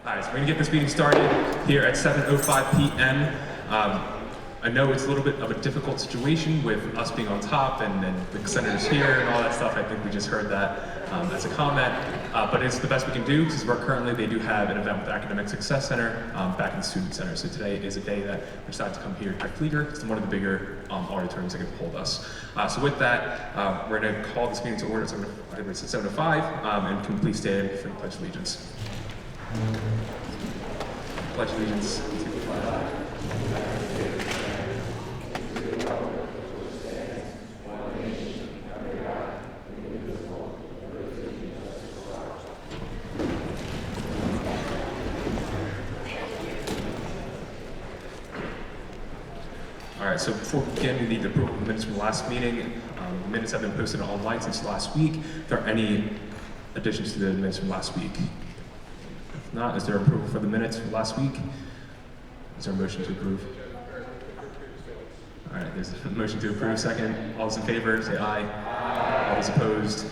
All right, so we're going to get this meeting started here at 7:05 p.m. I know it's a little bit of a difficult situation with us being on top and the senators here and all that stuff. I think we just heard that as a comment, but it's the best we can do because they do have an event with the Academic Success Center back in the Student Center. So today is a day that we decided to come here at Flieger. It's one of the bigger auditoriums that can hold us. So with that, we're going to call this meeting to order at 7:05 and can please stand for the Pledge of Allegiance. Pledge allegiance to the flag. All right, so before we begin, we need to approve the minutes from the last meeting. The minutes have been posted online since last week. If there are any additions to the minutes from last week? If not, is there approval for the minutes from last week? Is there a motion to approve? All right, there's a motion to approve. Second, all those in favor, say aye. Aye. All those opposed?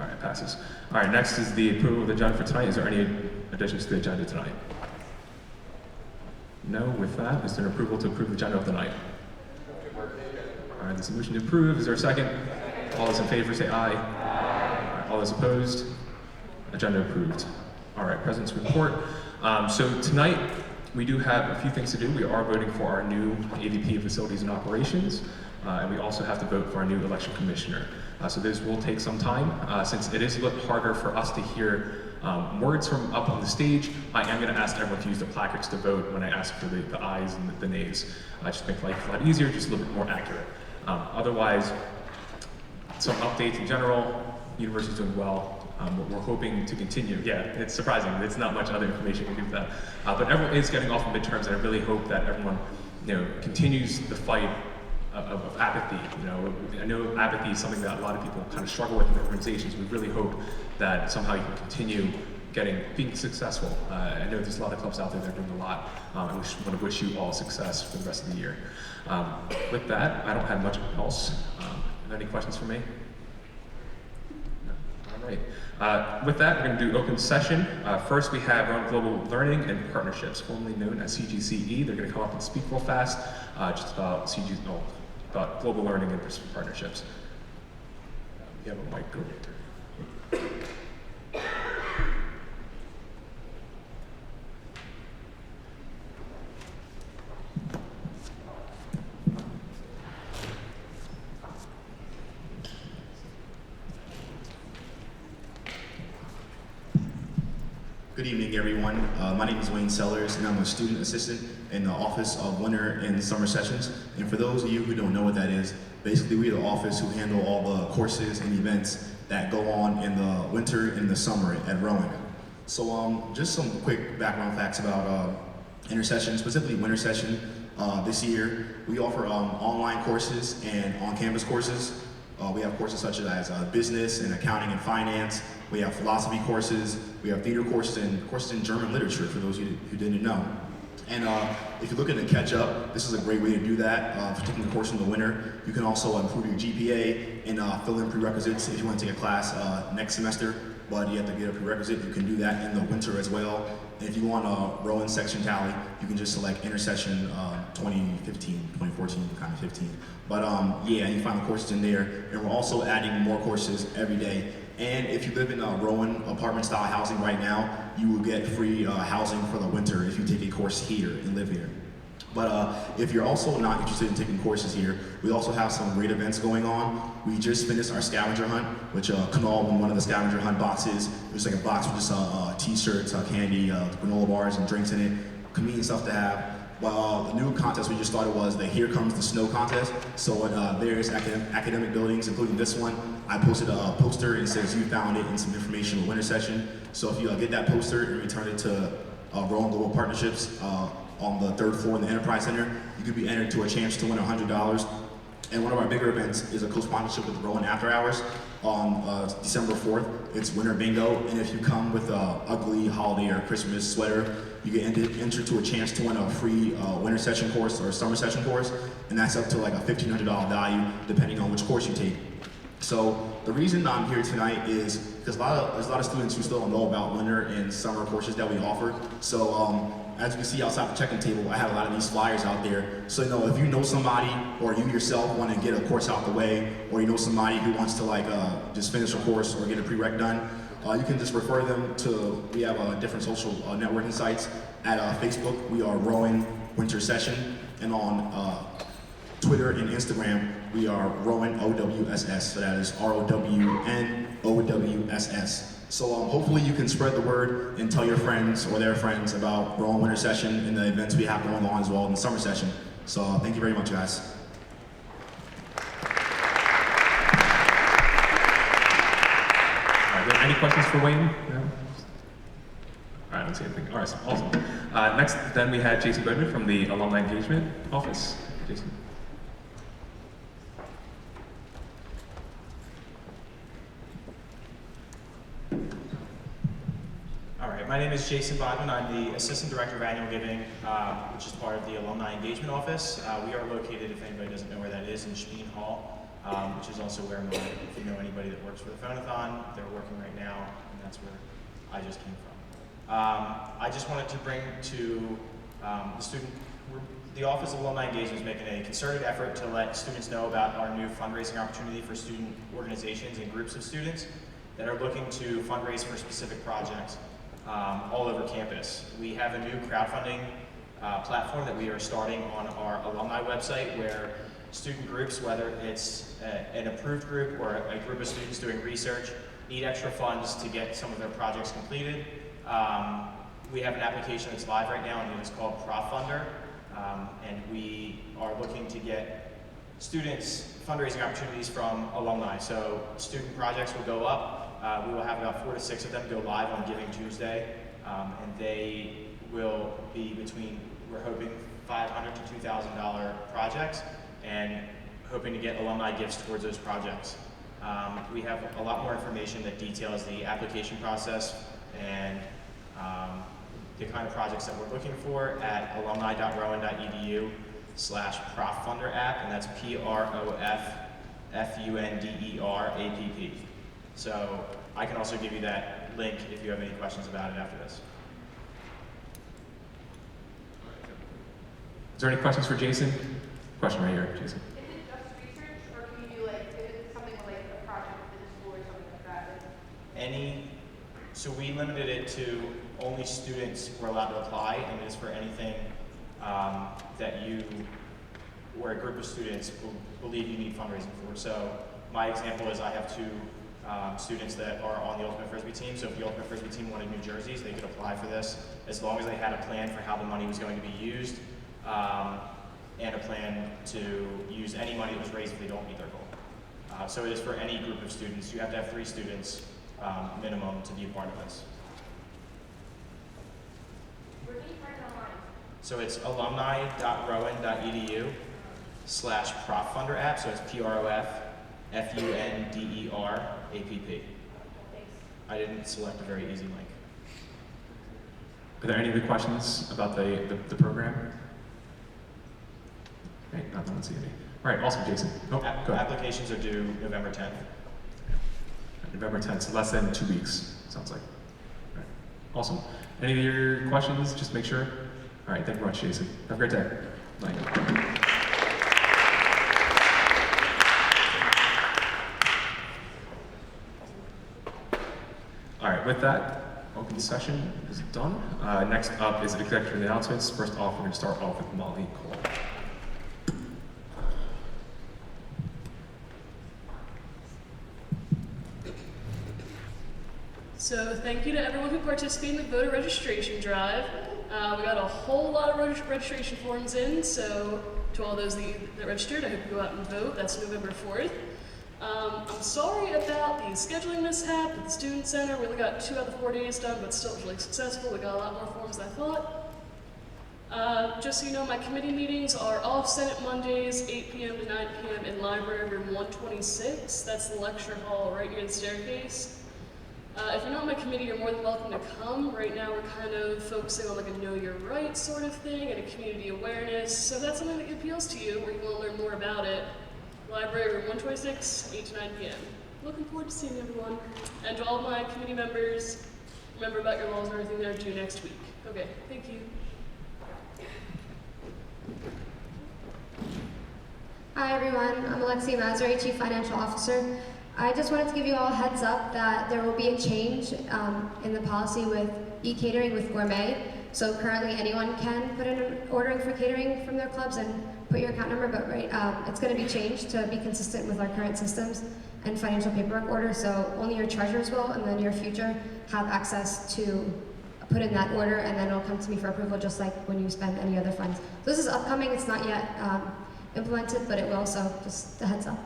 All right, passes. All right, next is the approval of the agenda for tonight. Is there any additions to the agenda tonight? No, with that, is there an approval to approve the agenda of the night? All right, there's a motion to approve. Is there a second? All those in favor, say aye. Aye. All right, all those opposed? Agenda approved. All right, President's report. So tonight, we do have a few things to do. We are voting for our new AVP of Facilities and Operations, and we also have to vote for our new election commissioner. So this will take some time. Since it is a little harder for us to hear words from up on the stage, I am going to ask everyone to use the placards to vote when I ask for the ayes and the nays. Just make life a lot easier, just a little bit more accurate. Otherwise, some updates in general. University's doing well. We're hoping to continue. Yeah, it's surprising. It's not much other information we can give that. But everyone is getting off of midterms, and I really hope that everyone, continues the fight of apathy. I know apathy is something that a lot of people kind of struggle with in organizations. We really hope that somehow you can continue being successful. I know there's a lot of clubs out there that are doing a lot. I want to wish you all success for the rest of the year. With that, I don't have much else. Are there any questions for me? All right. With that, we're going to do open session. First, we have Rowan Global Learning and Partnerships, formerly known as CGCE. They're going to come up and speak real fast, just about about global learning and partnerships. You have a mic over here. Good evening, everyone. My name is Wayne Sellers, and I'm a student assistant in the Office of Winter and Summer Sessions. And for those of you who don't know what that is, basically we are the office who handle all the courses and events that go on in the winter and the summer at Rowan. So just some quick background facts about intersession, specifically winter session. This year, we offer online courses and on-campus courses. We have courses such as business and accounting and finance. We have philosophy courses. We have theater courses and courses in German literature for those who didn't know. And if you're looking to catch up, this is a great way to do that. For taking a course in the winter, you can also improve your GPA and fill in prerequisites if you want to take a class next semester, but you have to get a prerequisite. You can do that in the winter as well. And if you want a Rowan section tally, you can just select intersession 2015, 2014, kind of 15. But yeah, you find the courses in there, and we're also adding more courses every day. And if you live in Rowan apartment-style housing right now, you will get free housing for the winter if you take a course here and live here. But if you're also not interested in taking courses here, we also have some great events going on. We just finished our scavenger hunt, which Kunal won one of the scavenger hunt boxes. It was like a box with just t-shirts, candy, granola bars, and drinks in it. Convenient stuff to have. Well, the new contest we just started was the Here Comes the Snow contest. So at various academic buildings, including this one, I posted a poster and it says you found it and some information on winter session. So if you get that poster and return it to Rowan Global Partnerships on the third floor in the Enterprise Center, you could be entered to a chance to win $100. And one of our bigger events is a co-sponsorship with Rowan After Hours on December 4th. It's Winter Bingo, and if you come with an ugly holiday or Christmas sweater, you get entered to a chance to win a free winter session course or summer session course, and that's up to like a $1,500 value depending on which course you take. So the reason I'm here tonight is because there's a lot of students who still don't know about winter and summer courses that we offer. So as you can see outside the check-in table, I have a lot of these flyers out there. So if you know somebody or you yourself want to get a course out the way, or you know somebody who wants to just finish a course or get a prereq done, you can just refer them to, we have different social networking sites. At Facebook, we are Rowan Winter Session, and on Twitter and Instagram, we are Rowan OWSS, so that is ROWNOWSS. So hopefully you can spread the word and tell your friends or their friends about Rowan Winter Session and the events we have going on as well in the summer session. So thank you very much, guys. All right, any questions for Wayne? No? All right, I don't see anything. All right, awesome. Next, then we had Jason Bowden from the Alumni Engagement Office. Jason. All right, my name is Jason Bodman. I'm the Assistant Director of Annual Giving, which is part of the Alumni Engagement Office. We are located, if anybody doesn't know where that is, in Speen Hall, which is also where if you know anybody that works for the Phonathon, they're working right now, and that's where I just came from. I just wanted to bring to the Office of Alumni Engagement is making a concerted effort to let students know about our new fundraising opportunity for student organizations and groups of students that are looking to fundraise for specific projects all over campus. We have a new crowdfunding platform that we are starting on our alumni website, where student groups, whether it's an approved group or a group of students doing research, need extra funds to get some of their projects completed. We have an application that's live right now, and it is called ProfFunder, and we are looking to get students fundraising opportunities from alumni. So student projects will go up. We will have about 4 to 6 of them go live on Giving Tuesday, and they will be between, we're hoping, $500 to $2,000 projects, and hoping to get alumni gifts towards those projects. We have a lot more information that details the application process and the kind of projects that we're looking for at alumni.rowan.edu/ProfFunderApp, and that's ProfFunderApp. So I can also give you that link if you have any questions about it after this. Is there any questions for Jason? Question right here, Jason. Is it just research, or can you do if it's something like a project within the school or something like that? So we limited it to only students who are allowed to apply, and it is for anything that you, or a group of students believe you need fundraising for. So my example is I have 2 students that are on the Ultimate Frisbee team. So if the Ultimate Frisbee team wanted new jerseys, they could apply for this as long as they had a plan for how the money was going to be used, and a plan to use any money that was raised if they don't meet their goal. So it is for any group of students. You have to have 3 students minimum to be a part of this. Where can you find it online? So it's alumni.rowan.edu/ProfFunderApp. So it's ProfFunderapp. Thanks. I didn't select a very easy link. Are there any other questions about the program? Okay, I don't see any. All right, awesome, Jason. Oh, go ahead. Applications are due November 10th. November 10th, so less than 2 weeks, sounds like. All right, awesome. Any other questions? Just make sure. All right, thank you very much, Jason. Have a great day. Bye. All right, with that, open session is done. Next up is executive announcements. First off, we're going to start off with Molly Cole. So thank you to everyone who participated in the voter registration drive. We got a whole lot of registration forms in, so to all those that registered, I hope you go out and vote. That's November 4th. I'm sorry about the scheduling mishap at the Student Center. We only got 2 out of the 4 days done, but still really successful. We got a lot more forms than I thought. Just so you know, my committee meetings are off Senate Mondays, 8 p.m. to 9 p.m. in library room 126. That's the lecture hall right near the staircase. If you're not on my committee, you're more than welcome to come. Right now we're kind of focusing on like a know your rights sort of thing and a community awareness. So if that's something that appeals to you or you want to learn more about it, library room 126, 8 to 9 p.m. looking forward to seeing everyone. And to all of my committee members, remember about your laws and everything that are due next week. Okay, thank you. Hi everyone, I'm Alexia Mazari, Chief Financial Officer. I just wanted to give you all a heads up that there will be a change in the policy with e-catering with gourmet. So currently anyone can put in an ordering for catering from their clubs and put your account number, but it's going to be changed to be consistent with our current systems and financial paperwork order. So only your treasurers will, and then your future have access to put in that order, and then it'll come to me for approval just like when you spend any other funds. So this is upcoming, it's not yet implemented, but it will, so just a heads up.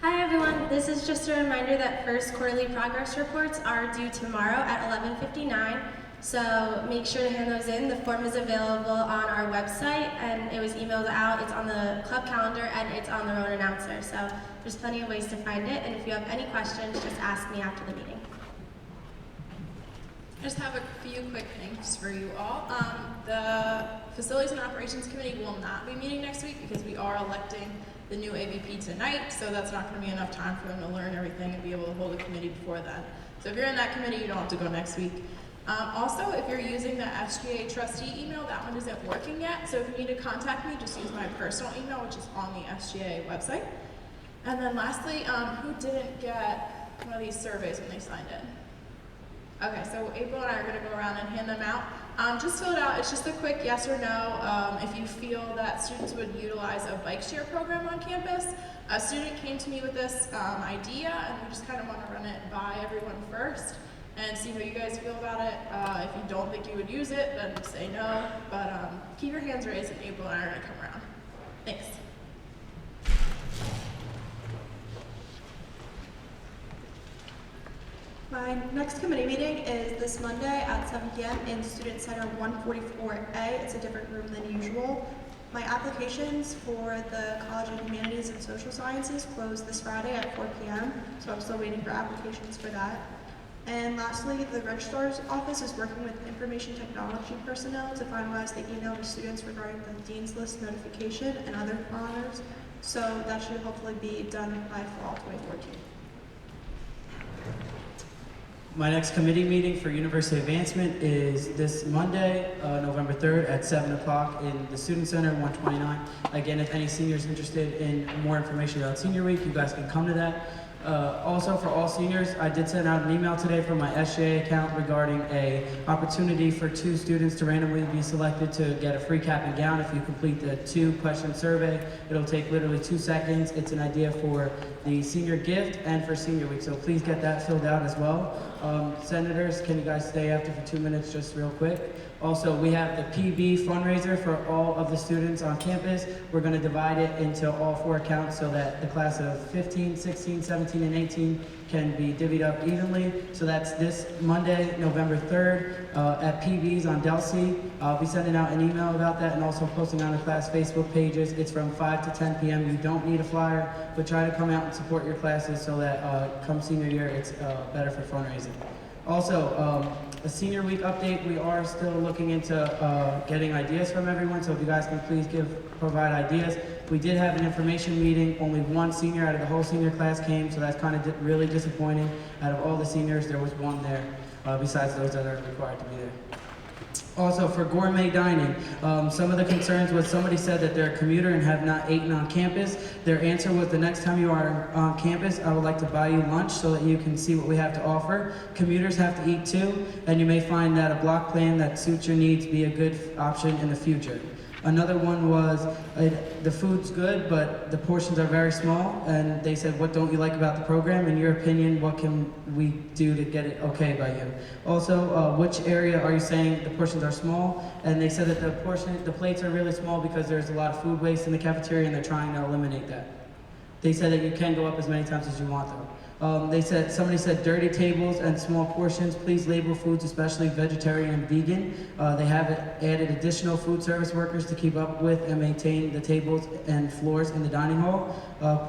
Hi everyone, this is just a reminder that first quarterly progress reports are due tomorrow at 11:59, so make sure to hand those in. The form is available on our website and it was emailed out, it's on the club calendar and it's on the Rowan announcer, so there's plenty of ways to find it, and if you have any questions, just ask me after the meeting. I just have a few quick things for you all. The Facilities and Operations Committee will not be meeting next week because we are electing the new AVP tonight, so that's not going to be enough time for them to learn everything and be able to hold a committee before then. So if you're in that committee, you don't have to go next week. Also, if you're using the SGA trustee email, that one isn't working yet, so if you need to contact me, just use my personal email, which is on the SGA website. And then lastly, who didn't get one of these surveys when they signed in? Okay, so April and I are going to go around and hand them out. Just fill it out. It's just a quick yes or no. If you feel that students would utilize a bike share program on campus, a student came to me with this idea, and we just kind of want to run it by everyone first and see how you guys feel about it. If you don't think you would use it, then say no. But keep your hands raised, and April and I are going to come around. Thanks. My next committee meeting is this Monday at 7 p.m. in Student Center 144A. It's a different room than usual. My applications for the College of Humanities and Social Sciences close this Friday at 4 p.m., so I'm still waiting for applications for that. And lastly, the registrar's office is working with information technology personnel to finalize the email to students regarding the Dean's List notification and other honors, so that should hopefully be done by fall 2014. My next committee meeting for University Advancement is this Monday, November 3rd at 7 o'clock in the Student Center, 129. Again, if any seniors interested in more information about Senior Week, you guys can come to that. Also, for all seniors, I did send out an email today from my SGA account regarding a opportunity for 2 students to randomly be selected to get a free cap and gown if you complete the 2-question survey. It'll take literally 2 seconds. It's an idea for the senior gift and for Senior Week, so please get that filled out as well. Senators, can you guys stay after for 2 minutes just real quick? Also, we have the PB fundraiser for all of the students on campus. We're going to divide it into all 4 accounts so that the class of 15, 16, 17, and 18 can be divvied up evenly. So that's this Monday, November 3rd at PB's on Del C. I'll be sending out an email about that and also posting on the class Facebook pages. It's from 5 to 10 p.m. You don't need a flyer, but try to come out and support your classes so that come senior year, it's better for fundraising. Also, a Senior Week update, we are still looking into getting ideas from everyone, so if you guys can please provide ideas. We did have an information meeting, only 1 senior out of the whole senior class came, so that's kind of really disappointing. Out of all the seniors, there was 1 there, besides those that are required to be there. Also, for gourmet dining, some of the concerns was somebody said that they're a commuter and have not eaten on campus. Their answer was, the next time you are on campus, I would like to buy you lunch so that you can see what we have to offer. Commuters have to eat too, and you may find that a block plan that suits your needs be a good option in the future. Another one was, the food's good, but the portions are very small, and they said, what don't you like about the program? In your opinion, what can we do to get it okay by you? Also, which area are you saying the portions are small? And they said that the plates are really small because there's a lot of food waste in the cafeteria, and they're trying to eliminate that. They said that you can go up as many times as you want though. Somebody said dirty tables and small portions. Please label foods, especially vegetarian and vegan. They have added additional food service workers to keep up with and maintain the tables and floors in the dining hall.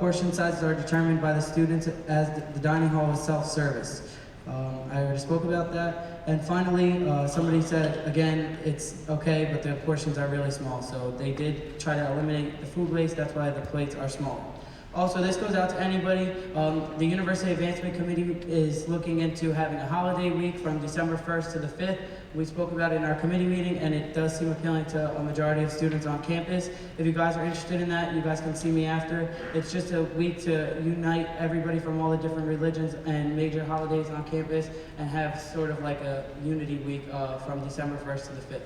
Portion sizes are determined by the students as the dining hall is self-service. I already spoke about that. And finally, somebody said, again, it's okay, but the portions are really small. So they did try to eliminate the food waste. That's why the plates are small. Also, this goes out to anybody. The University Advancement Committee is looking into having a holiday week from December 1st to the 5th. We spoke about it in our committee meeting, and it does seem appealing to a majority of students on campus. If you guys are interested in that, you guys can see me after. It's just a week to unite everybody from all the different religions and major holidays on campus and have sort of like a unity week from December 1st to the 5th.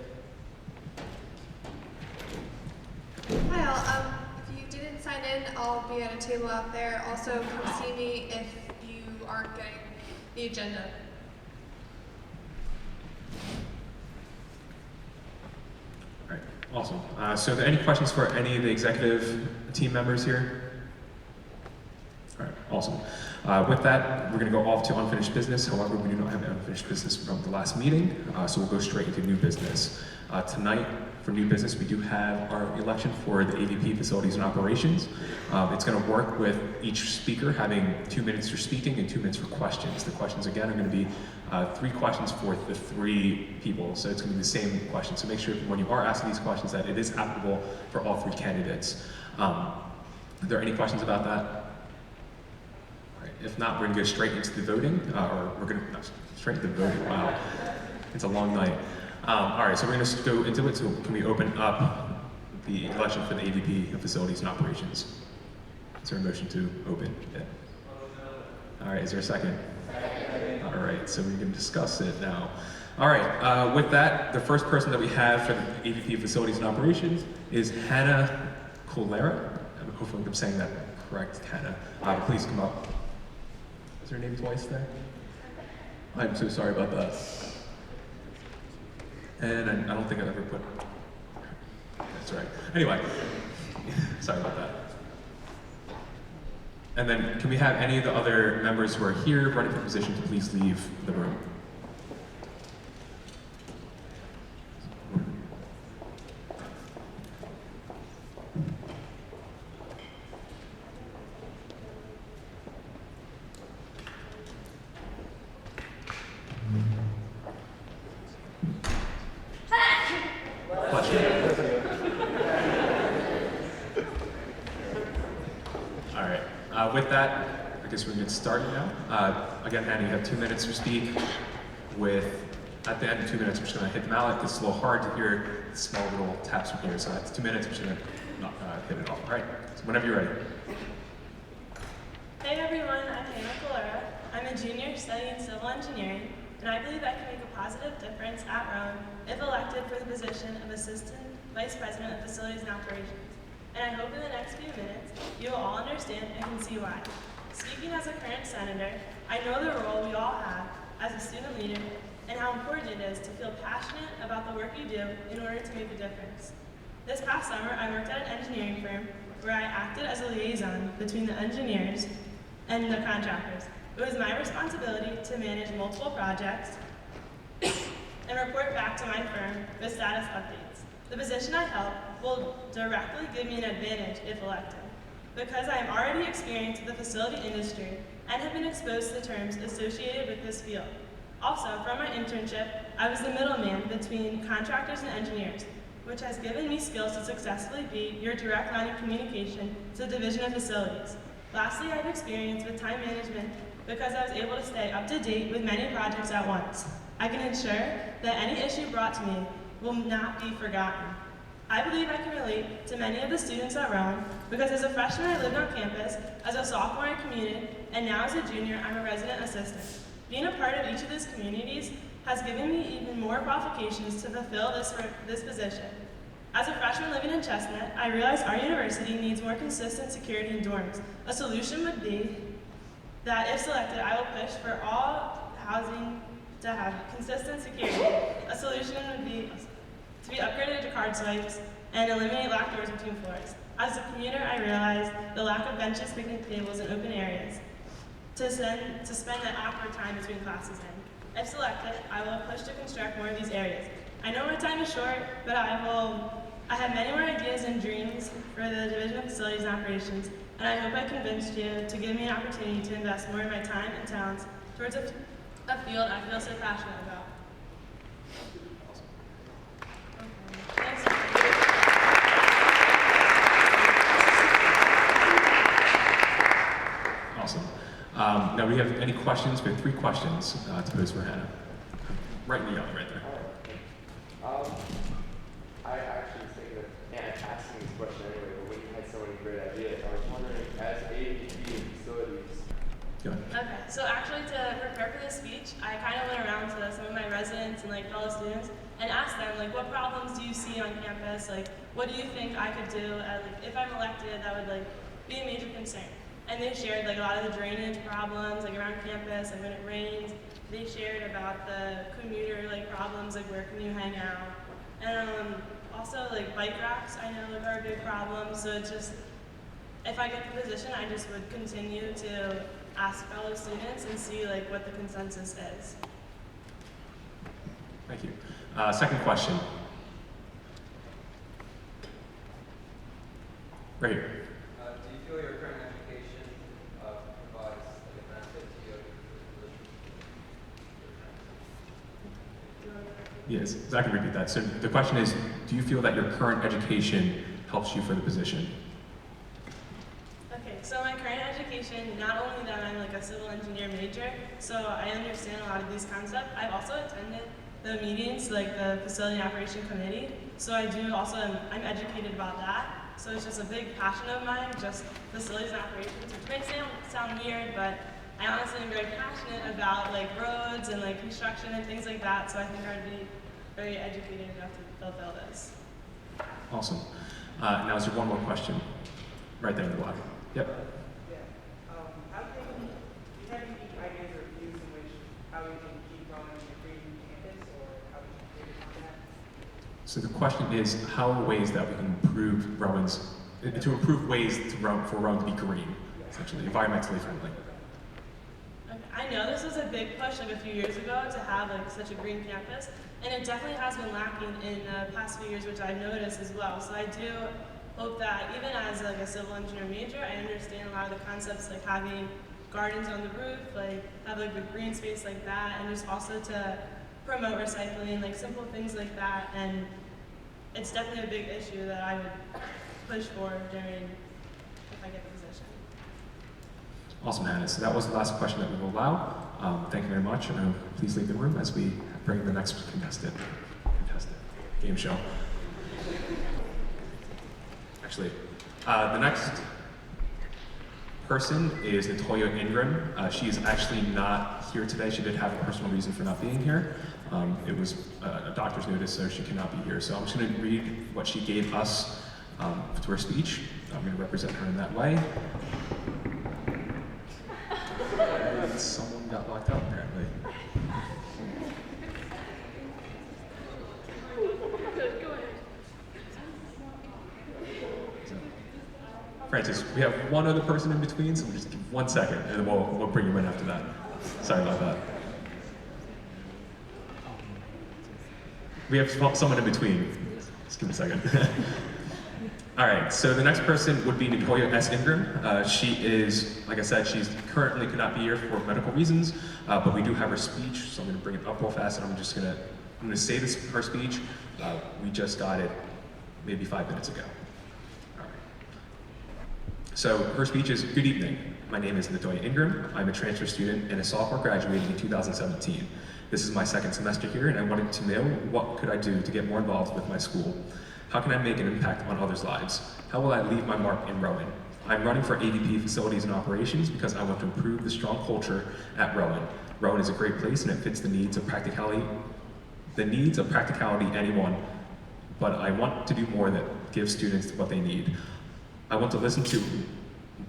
Hi all, if you didn't sign in, I'll be at a table out there. Also, come see me if you aren't getting the agenda. All right, awesome. So are there any questions for any of the executive team members here? All right, awesome. With that, we're going to go off to unfinished business. However, we do not have unfinished business from the last meeting, so we'll go straight into new business. Tonight, for new business, we do have our election for the AVP Facilities and Operations. It's going to work with each speaker having 2 minutes for speaking and 2 minutes for questions. The questions, again, are going to be 3 questions for the 3 people, so it's going to be the same question. So make sure when you are asking these questions that it is applicable for all 3 candidates. Are there any questions about that? All right, if not, we're going to go straight into the voting, or we're going to, no, straight into the voting, wow. It's a long night. All right, so we're going to go into it. So can we open up the election for the AVP of Facilities and Operations? Is there a motion to open it? All right, is there a second? All right, so we can discuss it now. All right, with that, the first person that we have for the AVP of Facilities and Operations is Hannah Colera. Hopefully I'm saying that correct, Hannah. Please come up. Is her name twice there? I'm so sorry about that. And I don't think I've ever put, that's right. Anyway, sorry about that. And then can we have any of the other members who are here running for position to please leave the room? With that, I guess we can get started now. Again, Hannah, you have 2 minutes to speak. At the end of 2 minutes, I'm just going to hit the mallet. It's a little hard to hear the small little taps from here, so that's 2 minutes. I'm just going to hit it off. All right, so whenever you're ready. Hey everyone, I'm Hannah Colera. I'm a junior studying civil engineering, and I believe I can make a positive difference at Rowan if elected for the position of Assistant Vice President of Facilities and Operations. And I hope in the next few minutes, you will all understand and can see why. Speaking as a current senator, I know the role we all have as a student leader and how important it is to feel passionate about the work you do in order to make a difference. This past summer, I worked at an engineering firm where I acted as a liaison between the engineers and the contractors. It was my responsibility to manage multiple projects and report back to my firm with status updates. The position I held will directly give me an advantage if elected, because I am already experienced in the facility industry and have been exposed to the terms associated with this field. Also, from my internship, I was the middleman between contractors and engineers, which has given me skills to successfully be your direct line of communication to the Division of Facilities. Lastly, I have experience with time management because I was able to stay up to date with many projects at once. I can ensure that any issue brought to me will not be forgotten. I believe I can relate to many of the students at Rowan because as a freshman I lived on campus, as a sophomore I commuted, and now as a junior I'm a resident assistant. Being a part of each of these communities has given me even more qualifications to fulfill this position. As a freshman living in Chestnut, I realized our university needs more consistent security in dorms. A solution would be that if selected, I will push for all housing to have consistent security. A solution would be to be upgraded to card swipes and eliminate locked doors between floors. As a commuter, I realized the lack of benches, picnic tables, and open areas to spend that awkward time between classes in. If selected, I will push to construct more of these areas. I know my time is short, but I have many more ideas and dreams for the Division of Facilities and Operations, and I hope I convinced you to give me an opportunity to invest more of my time and talents towards a field I feel so passionate about. Now we have any questions? We have 3 questions to pose for Hannah. Right in the yellow, right there. I actually was thinking of asking this question anyway, but when you had so many great ideas, I was wondering, as AVP in facilities. Go ahead. Okay, so actually to prepare for this speech, I kind of went around to some of my residents and like fellow students and asked them like, what problems do you see on campus? Like, what do you think I could do? Like, if I'm elected, that would like be a major concern. And they shared like a lot of the drainage problems like around campus, like when it rains. They shared about the commuter like problems, like where can you hang out, and also like bike racks. I know like are a big problem. So it's just, if I get the position, I just would continue to ask fellow students and see like what the consensus is. Thank you. Second question. Right here. Do you feel your current education provides like, a benefit to your position? Yes, I can repeat that. So the question is, do you feel that your current education helps you for the position? Okay, so my current education, not only that I'm like a civil engineer major, so I understand a lot of these concepts. I've also attended the meetings, like the facility operation committee. So I do also, I'm educated about that. So it's just a big passion of mine, just facilities and operations, which may sound weird, but I honestly am very passionate about like roads and like construction and things like that. So I think I'd be very educated enough to fulfill this. Awesome. Now is there one more question? Right there in the block. Yep. How do you have any ideas or views in which how we can keep Rowan a green campus, or how we can create on that? So the question is, how are ways that we can improve ways for Rowan to be green, essentially, environmentally friendly? Okay. I know this was a big push like a few years ago to have like such a green campus, and it definitely has been lacking in the past few years, which I've noticed as well. So I do hope that even as like a civil engineer major, I understand a lot of the concepts like having gardens on the roof, like have like a green space like that, and just also to promote recycling, like simple things like that. And it's definitely a big issue that I would push for if I get the position. Awesome, Hannah. So that was the last question that we will allow. Thank you very much, and please leave the room as we bring the next contestant game show. Actually, the next person is Natoya Ingram. She is actually not here today. She did have a personal reason for not being here. It was a doctor's notice, so she cannot be here. So I'm just going to read what she gave us to her speech. I'm going to represent her in that way. And someone got locked out, apparently. Francis, we have one other person in between, so we'll just give 1 second, and then we'll bring you in after that. Sorry about that. We have someone in between. Just give me a second. All right, so the next person would be Natoya S. Ingram. She is, like I said, she's currently could not be here for medical reasons, but we do have her speech, so I'm gonna bring it up real fast, and I'm gonna say her speech. We just got it maybe 5 minutes ago. So her speech is, good evening. My name is Natoya Ingram. I'm a transfer student and a sophomore graduating in 2017. This is my second semester here, and I wanted to know what could I do to get more involved with my school. How can I make an impact on others' lives? How will I leave my mark in Rowan? I'm running for AVP Facilities and Operations because I want to improve the strong culture at Rowan. Rowan is a great place and it fits the needs of practicality anyone, but I want to do more that gives students what they need. I want to listen to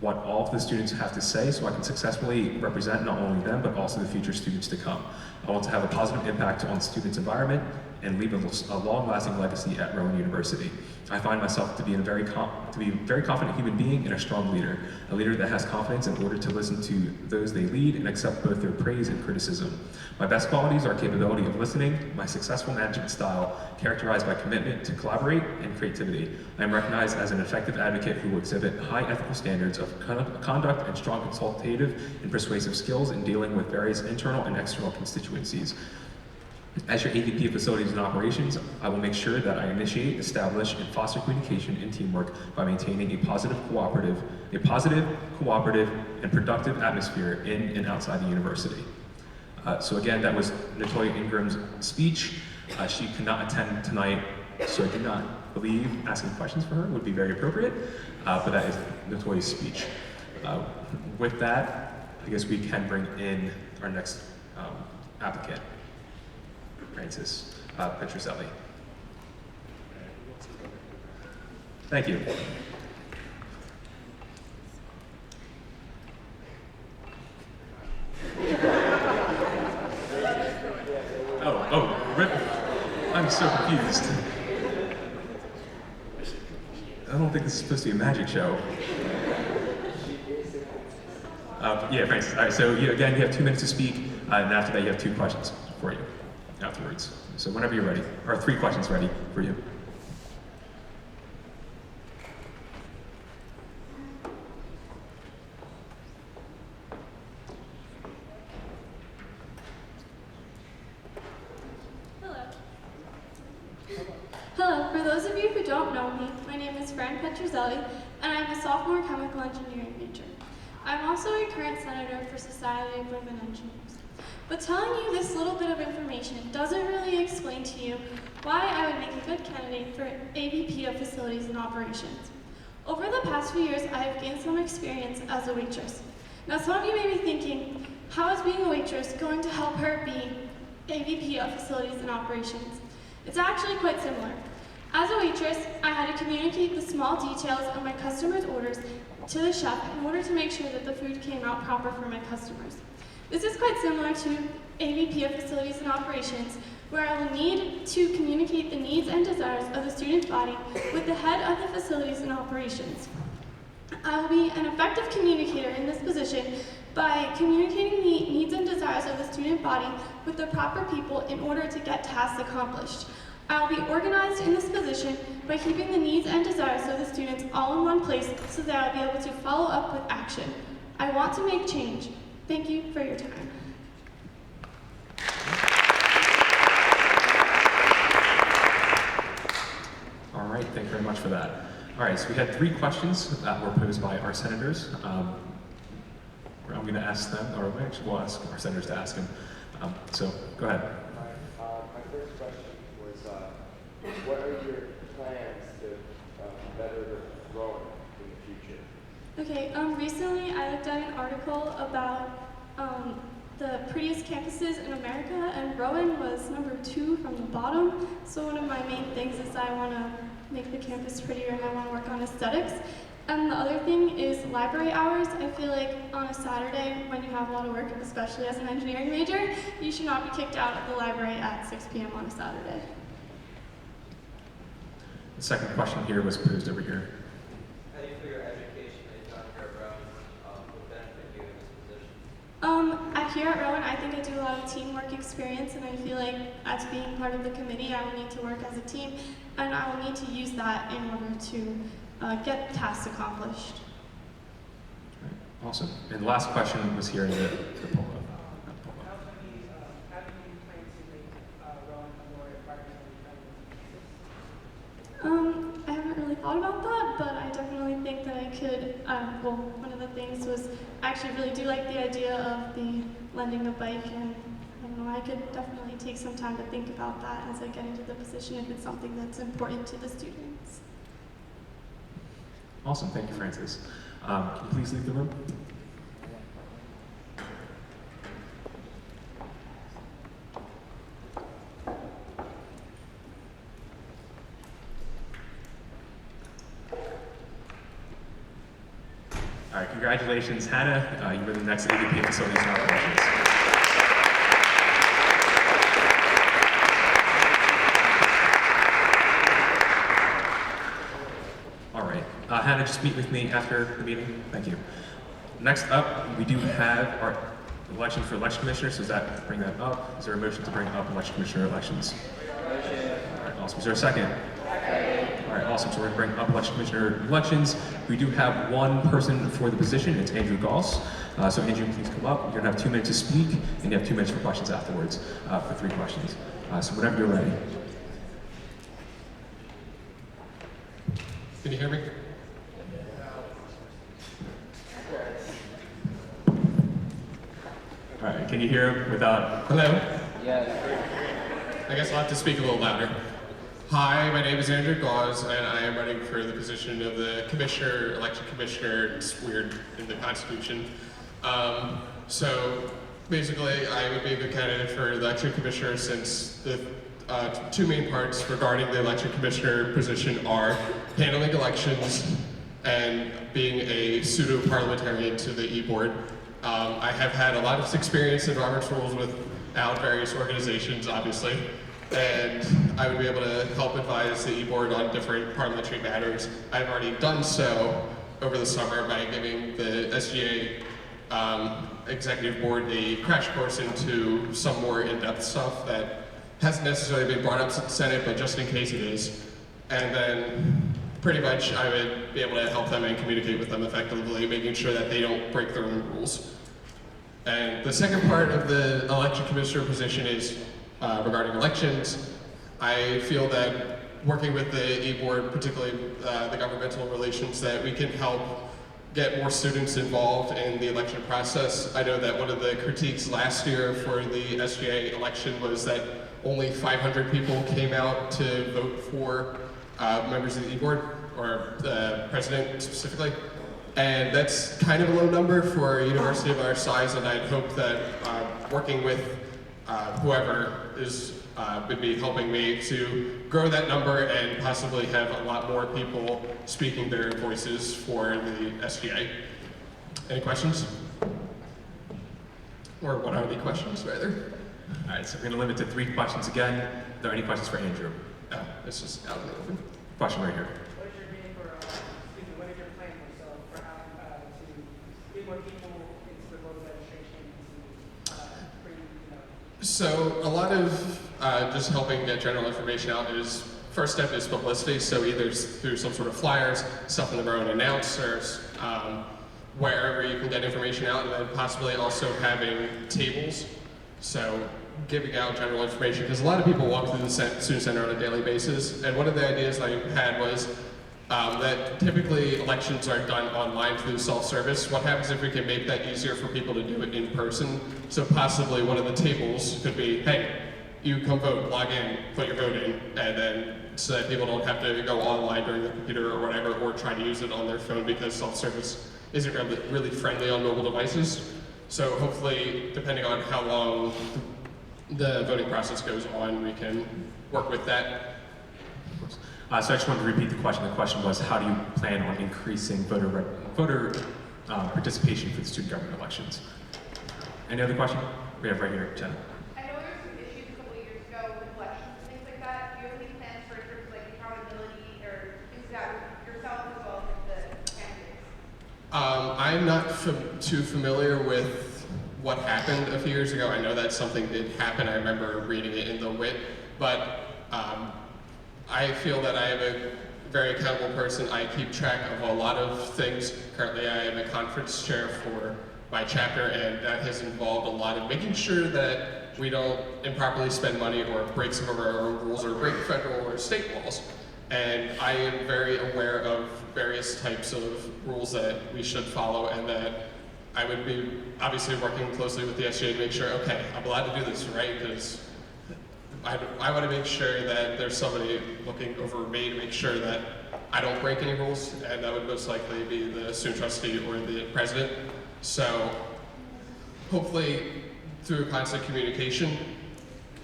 what all of the students have to say so I can successfully represent not only them, but also the future students to come. I want to have a positive impact on the students' environment and leave a long-lasting legacy at Rowan University. I find myself to be a very confident human being and a strong leader, a leader that has confidence in order to listen to those they lead and accept both their praise and criticism. My best qualities are capability of listening, my successful management style, characterized by commitment to collaborate and creativity. I am recognized as an effective advocate who will exhibit high ethical standards of conduct and strong consultative and persuasive skills in dealing with various internal and external constituencies. As your AVP of Facilities and Operations, I will make sure that I initiate, establish, and foster communication and teamwork by maintaining a positive, cooperative, and productive atmosphere in and outside the university. So again, that was Natoya Ingram's speech. She could not attend tonight, so I do not believe asking questions for her would be very appropriate, but that is Natoya's speech. With that, I guess we can bring in our next applicant, Francis Petroselli. Thank you. Rip. I'm so confused. I don't think this is supposed to be a magic show. Yeah, Francis. All right, so again, you have 2 minutes to speak, and after that, you have 2 questions for you afterwards. So whenever you're ready, or 3 questions ready for you. Hello, for those of you who don't know me, my name is Fran Petroselli, and I'm a sophomore chemical engineering major. I'm also a current senator for Society of Women Engineers. But telling you this little bit of information doesn't really explain to you why I would make a good candidate for AVP of Facilities and Operations. Over the past few years, I have gained some experience as a waitress. Now, some of you may be thinking, how is being a waitress going to help her be AVP of Facilities and Operations? It's actually quite similar. As a waitress, I had to communicate the small details of my customers' orders to the chef in order to make sure that the food came out proper for my customers. This is quite similar to AVP of Facilities and Operations, where I will need to communicate the needs and desires of the student body with the head of the Facilities and Operations. I will be an effective communicator in this position by communicating the needs and desires of the student body with the proper people in order to get tasks accomplished. I will be organized in this position by keeping the needs and desires of the students all in one place so that I'll be able to follow up with action. I want to make change. Thank you for your time. All right, thank you very much for that. All right, so we had 3 questions that were posed by our senators. I'm going to ask them, or actually we'll ask our senators to ask them. So go ahead. My first question was, what are your plans to better Rowan in the future? Okay, recently I looked at an article about the prettiest campuses in America, and Rowan was number 2 from the bottom. So one of my main things is I want to make the campus prettier and I want to work on aesthetics. And the other thing is library hours. I feel like on a Saturday when you have a lot of work, especially as an engineering major, you should not be kicked out of the library at 6 p.m. on a Saturday. The second question here was posed over here. How do you feel your education that you've done here at Rowan will benefit you in this position? Here at Rowan, I think I do a lot of teamwork experience, and I feel like as being part of the committee, I will need to work as a team, and I will need to use that in order to get tasks accomplished. Right. Awesome. And the last question was here in the polo. How do you plan to make Rowan a more environmentally friendly? I haven't really thought about that, but I definitely think that I could, well, one of the things was I actually really do like the idea of the lending a bike, and I don't know, I could definitely take some time to think about that as I get into the position if it's something that's important to the students. Awesome, thank you, Francis. Can you please leave the room? All right, congratulations, Hannah. You were the next AVP of Facilities and Operations. All right, Hannah, just meet with me after the meeting. Thank you. Next up, we do have our election for election commissioner. So does that bring that up? Is there a motion to bring up election commissioner elections? All right, awesome. Is there a second? All right, awesome. So we're going to bring up election commissioner elections. We do have one person for the position. It's Andrew Goss. So Andrew, please come up. You're going to have 2 minutes to speak, and you have 2 minutes for questions afterwards for 3 questions. So whenever you're ready. Can you hear me? All right, can you hear without? Hello? Yes. I guess I'll have to speak a little louder. Hi, my name is Andrew Gause, and I am running for the position of the commissioner, election commissioner. It's weird in the Constitution. So basically, I would be a good candidate for election commissioner since the two main parts regarding the election commissioner position are handling elections and being a pseudo-parliamentarian to the e-board. I have had a lot of experience in Robert's Rules without various organizations, obviously, and I would be able to help advise the e-board on different parliamentary matters. I've already done so over the summer by giving the SGA executive board a crash course into some more in-depth stuff that hasn't necessarily been brought up to the Senate, but just in case it is. And then pretty much I would be able to help them and communicate with them effectively, making sure that they don't break their own rules. And the second part of the election commissioner position is regarding elections. I feel that working with the e-board, particularly the governmental relations, that we can help get more students involved in the election process. I know that one of the critiques last year for the SGA election was that only 500 people came out to vote for members of the e-board, or the president specifically. And that's kind of a low number for a university of our size, and I'd hope that working with whoever is would be helping me to grow that number and possibly have a lot more people speaking their voices for the SGA. Any questions? Or what are the questions, rather? All right, so we're going to limit to 3 questions again. Are there any questions for Andrew? No, it's just out in the open. Question right here. What is your meeting for, what is your plan for how to get more people into the voter registration to bring, So a lot of just helping get general information out is, first step is publicity, so either through some sort of flyers, stuff in their own announcers, wherever you can get information out, and then possibly also having tables. So giving out general information, because a lot of people walk through the student center on a daily basis, and one of the ideas I had was that typically elections are done online through self-service. What happens if we can make that easier for people to do it in person? So possibly one of the tables could be, hey, you come vote, log in, put your vote in, and then so that people don't have to go online during the computer or whatever, or try to use it on their phone because self-service isn't really friendly on mobile devices. So hopefully, depending on how long the voting process goes on, we can work with that. So I just wanted to repeat the question. The question was, how do you plan on increasing voter participation for the student government elections? Any other question? We have right here, Jenna. I know there were some issues a couple of years ago with elections and things like that. Do you have any plans for terms of like accountability or things that yourself as well as the candidates? I'm not too familiar with what happened a few years ago. I know that something did happen. I remember reading it in the WIT, but I feel that I am a very accountable person. I keep track of a lot of things. Currently, I am a conference chair for my chapter, and that has involved a lot of making sure that we don't improperly spend money or break some of our own rules or break federal or state laws. And I am very aware of various types of rules that we should follow, and that I would be obviously working closely with the SGA to make sure, okay, I'm allowed to do this, right? Because I want to make sure that there's somebody looking over me to make sure that I don't break any rules, and that would most likely be the student trustee or the president. So hopefully through constant communication,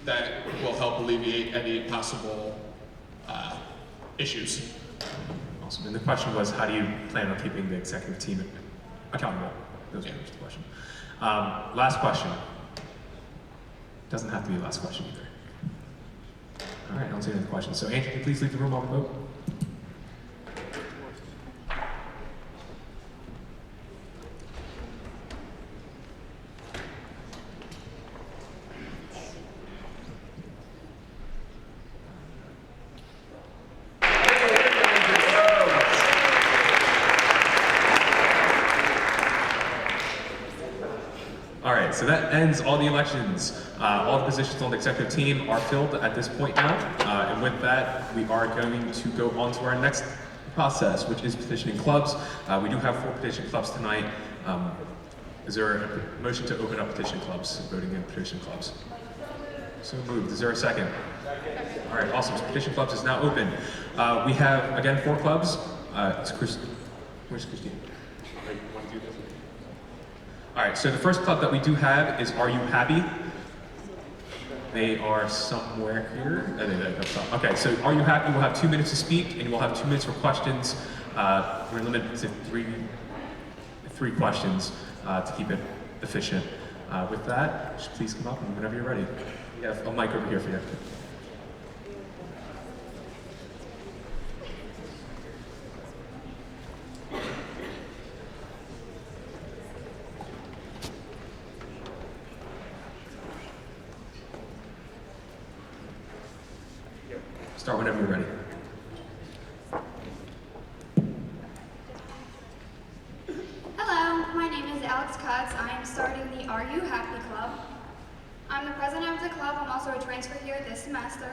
that will help alleviate any possible issues. Awesome. And the question was, how do you plan on keeping the executive team accountable? Those were the question. Last question. Doesn't have to be the last question either. All right, I don't see any other questions. So Andrew, can you please leave the room while we vote? All right, so that ends all the elections. All the positions on the executive team are filled at this point now. And with that, we are going to go on to our next process, which is petitioning clubs. We do have 4 petition clubs tonight. Is there a motion to open up petition clubs, voting in petition clubs? So moved. Is there a second? All right, awesome. So petition clubs is now open. We have, again, 4 clubs. It's where's Christine? Want to do this? All right, so the first club that we do have is Are You Happy? They are somewhere here. Okay, so Are You Happy? We'll have 2 minutes to speak, and we'll have 2 minutes for questions. We're limited to three questions to keep it efficient. With that, just please come up and whenever you're ready. We have a mic over here for you. Start whenever you're ready. Hello, my name is Alex Cutts. I am starting the Are You Happy Club. I'm the president of the club. I'm also a transfer here this semester.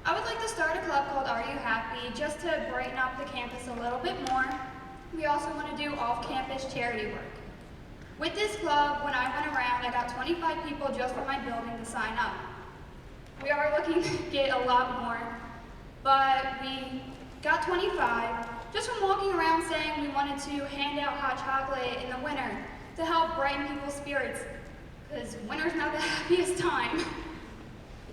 I would like to start a club called Are You Happy just to brighten up the campus a little bit more. We also want to do off-campus charity work. With this club, when I went around, I got 25 people just from my building to sign up. We are looking to get a lot more, but we got 25 just from walking around saying we wanted to hand out hot chocolate in the winter to help brighten people's spirits, because winter's not the happiest time.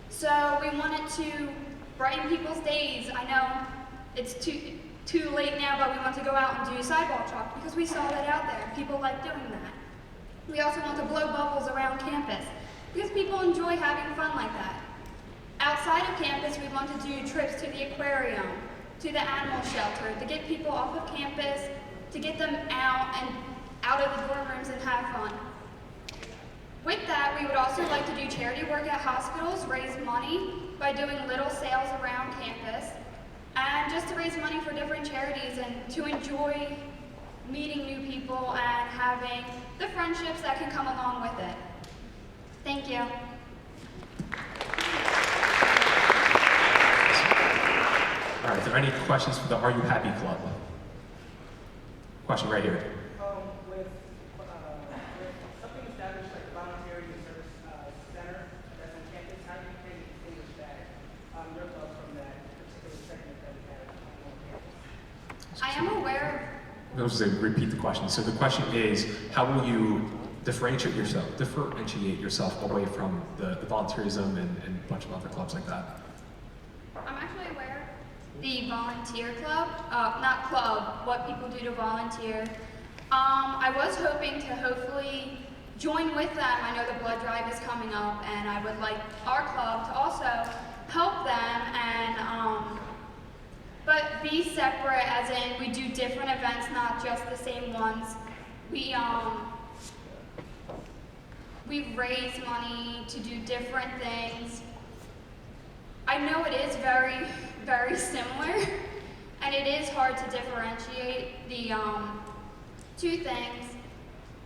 So we wanted to brighten people's days. I know it's too late now, but we want to go out and do sidewalk chalk because we saw that out there. People like doing that. We also want to blow bubbles around campus because people enjoy having fun like that. Outside of campus, we want to do trips to the aquarium, to the animal shelter, to get people off of campus, to get them out of the dorm rooms and have fun. With that, we would also like to do charity work at hospitals, raise money by doing little sales around campus, and just to raise money for different charities and to enjoy meeting new people and having the friendships that can come along with it. Thank you. All right, are there any questions for the Are You Happy Club? Question right here. With something established like the Volunteer Youth Service Center that's on campus, how do you think distinguish that, your club from that particular segment that we have on campus? I am aware. I'll just repeat the question. So the question is, how will you differentiate yourself away from the volunteerism and a bunch of other clubs like that? I'm actually aware. The volunteer club, not club, what people do to volunteer. I was hoping to hopefully join with them. I know the blood drive is coming up and I would like our club to also help them and but be separate, as in we do different events, not just the same ones. We raise money to do different things. I know it is very, very similar, and it is hard to differentiate the 2 things.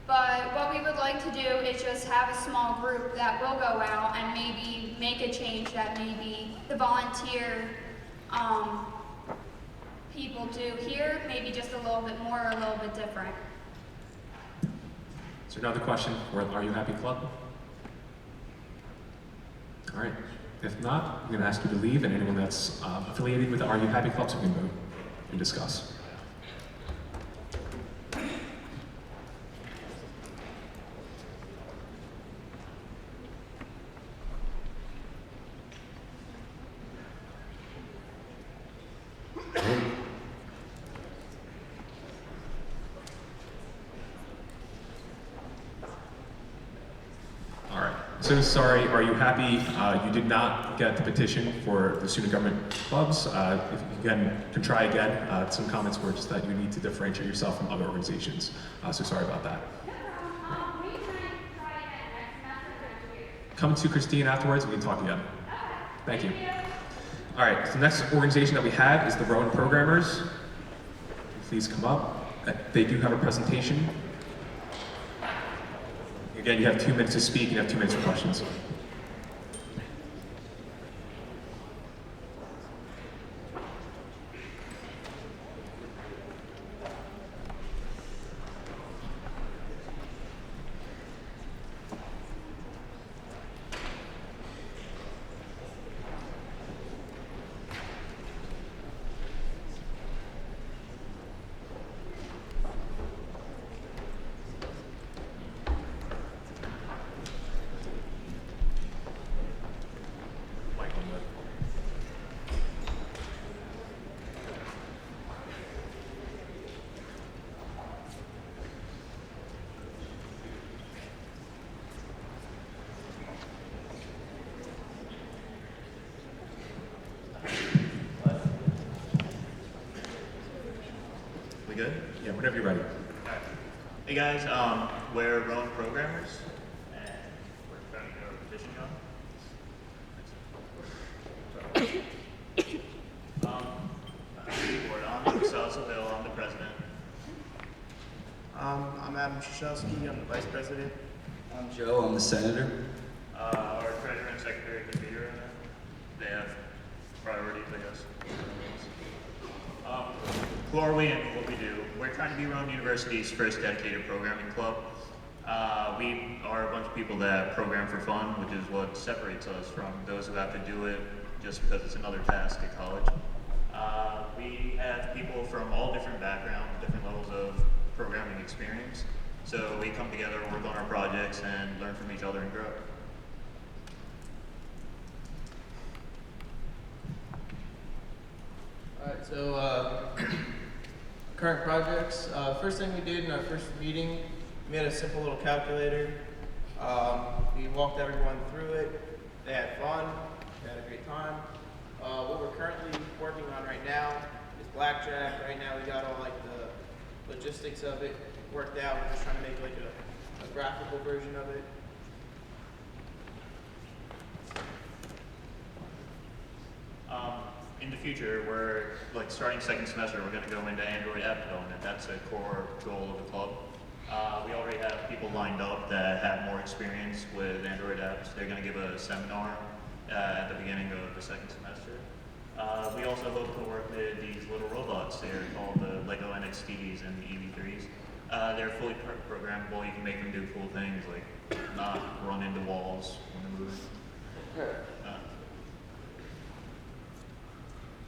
But what we would like to do is just have a small group that will go out and maybe make a change that maybe the volunteer people do here, maybe just a little bit more or a little bit different. Is there another question for the Are You Happy Club? All right. If not, I'm going to ask you to leave, and anyone that's affiliated with the Are You Happy Clubs, we can move and discuss. So sorry, Are You Happy? You did not get the petition for the student government clubs. If you can try again. Some comments were just that you need to differentiate yourself from other organizations. So sorry about that. Come to Christine afterwards, we can talk again. Thank you. All right, the next organization that we have is the Rowan Programmers. Please come up. They do have a presentation. Again, you have 2 minutes to speak and you have 2 minutes for questions. We good? Yeah, whenever you're ready. Hey guys, we're Rowan programmers, and we're trying to get our petition done. I'm Salsaville, I'm the president. I'm Adam Shashelsky, I'm the vice president. I'm Joe, I'm the senator. Our treasurer and secretary could be here. They have priorities, I guess. Who are we and what we do? We're trying to be Rowan University's first dedicated programming club. We are a bunch of people that program for fun, which is what separates us from those who have to do it just because it's another task at college. We have people from all different backgrounds, different levels of programming experience. So we come together, work on our projects, and learn from each other and grow. Alright, so current projects. First thing we did in our first meeting, we had a simple little calculator. We walked everyone through it. They had fun. They had a great time. What we're currently working on right now is blackjack. Right now we got all like the logistics of it worked out. We're just trying to make like a graphical version of it. In the future, we're like starting second semester, we're going to go into Android app development. That's a core goal of the club. We already have people lined up that have more experience with Android apps. They're going to give a seminar at the beginning of the second semester. We also hope to work with these little robots. They're called the Lego NXTs and the EV3s. They're fully programmable. You can make them do cool things like not run into walls when they're moving.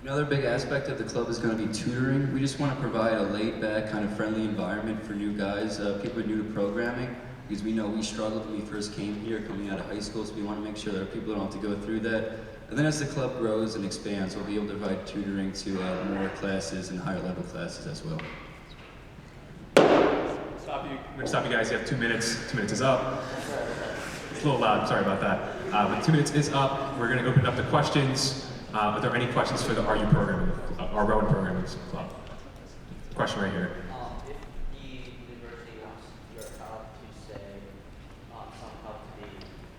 Another big aspect of the club is going to be tutoring. We just want to provide a laid-back, kind of friendly environment for new guys, people new to programming, because we know we struggled when we first came here, coming out of high school, so we want to make sure that our people don't have to go through that. And then as the club grows and expands, we'll be able to provide tutoring to more classes and higher level classes as well. I'm going to stop you guys. You have 2 minutes. 2 minutes is up. It's a little loud. Sorry about that. But 2 minutes is up. We're going to open up the questions. Are there any questions for the RU programming, our Rowan Programming Club? Question right here. If the university wants your help to say some help to the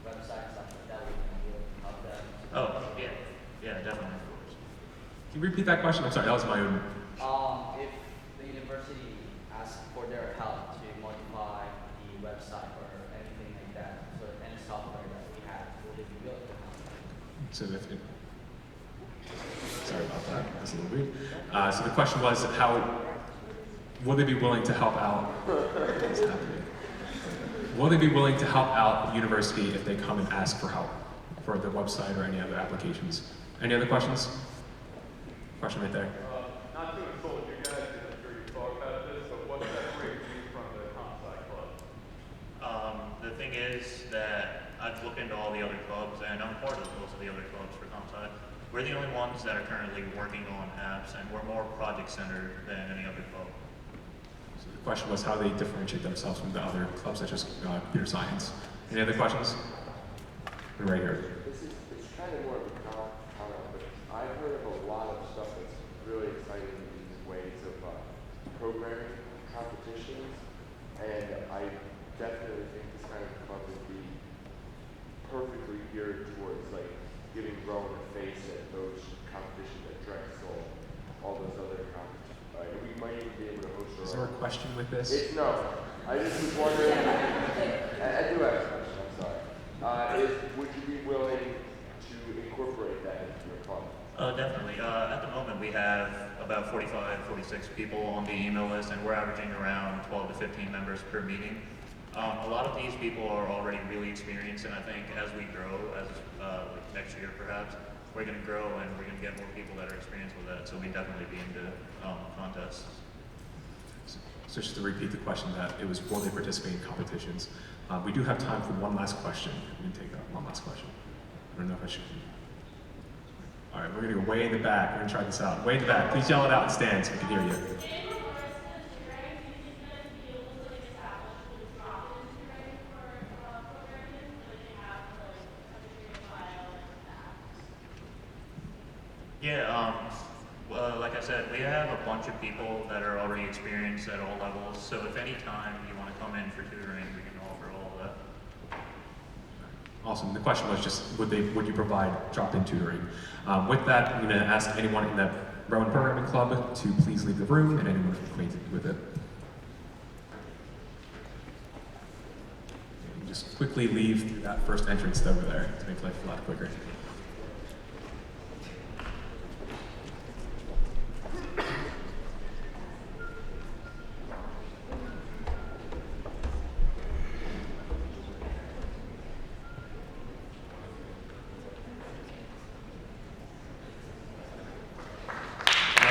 website, stuff like that, we can do it, help them. Oh, yeah. Yeah, definitely. Can you repeat that question? I'm sorry, that was my own. If the university asks for their help to modify the website or anything like that, so any software that we have, will they be willing to help? So if it, sorry about that. That's a little weird. So the question was, how will they be willing to help out? What's happening? Will they be willing to help out the university if they come and ask for help for the website or any other applications? Any other questions? Question right there. Not to insult you guys, because I'm sure you've talked about this, but what separates you from the comp sci club? The thing is that I've looked into all the other clubs, and I'm part of most of the other clubs for comp sci. We're the only ones that are currently working on apps, and we're more project-centered than any other club. So the question was how they differentiate themselves from the other clubs such as computer science. Any other questions? We're right here. It's kind of more of a comment, but I've heard of a lot of stuff that's really exciting in these ways of programming competitions, and I definitely think this kind of club would be perfectly geared towards like giving Rowan a face at those competitions at Drexel, all those other competitions. We might even be able to host our own. Is there a question with this? No. I just was wondering, I do have a question, I'm sorry. Would you be willing to incorporate that into your club? Definitely. At the moment, we have about 45, 46 people on the email list, and we're averaging around 12 to 15 members per meeting. A lot of these people are already really experienced, and I think as we grow, as like next year perhaps, we're going to grow and we're going to get more people that are experienced with that. So we definitely be into contests. So just to repeat the question, that it was will they participate in competitions? We do have time for one last question. We can take that one last question. I don't know if I should. All right, we're gonna go way in the back. We're gonna try this out. Way in the back. Please yell it out and stand so we can hear you. Yeah, like I said, we have a bunch of people that are already experienced at all levels. So if any time you want to come in for tutoring, we can offer all of that. Awesome. The question was just, would you provide drop-in tutoring? With that, I'm going to ask anyone in the Rowan Programming Club to please leave the room, and anyone acquainted with it. And just quickly leave through that first entrance over there to make life a lot quicker.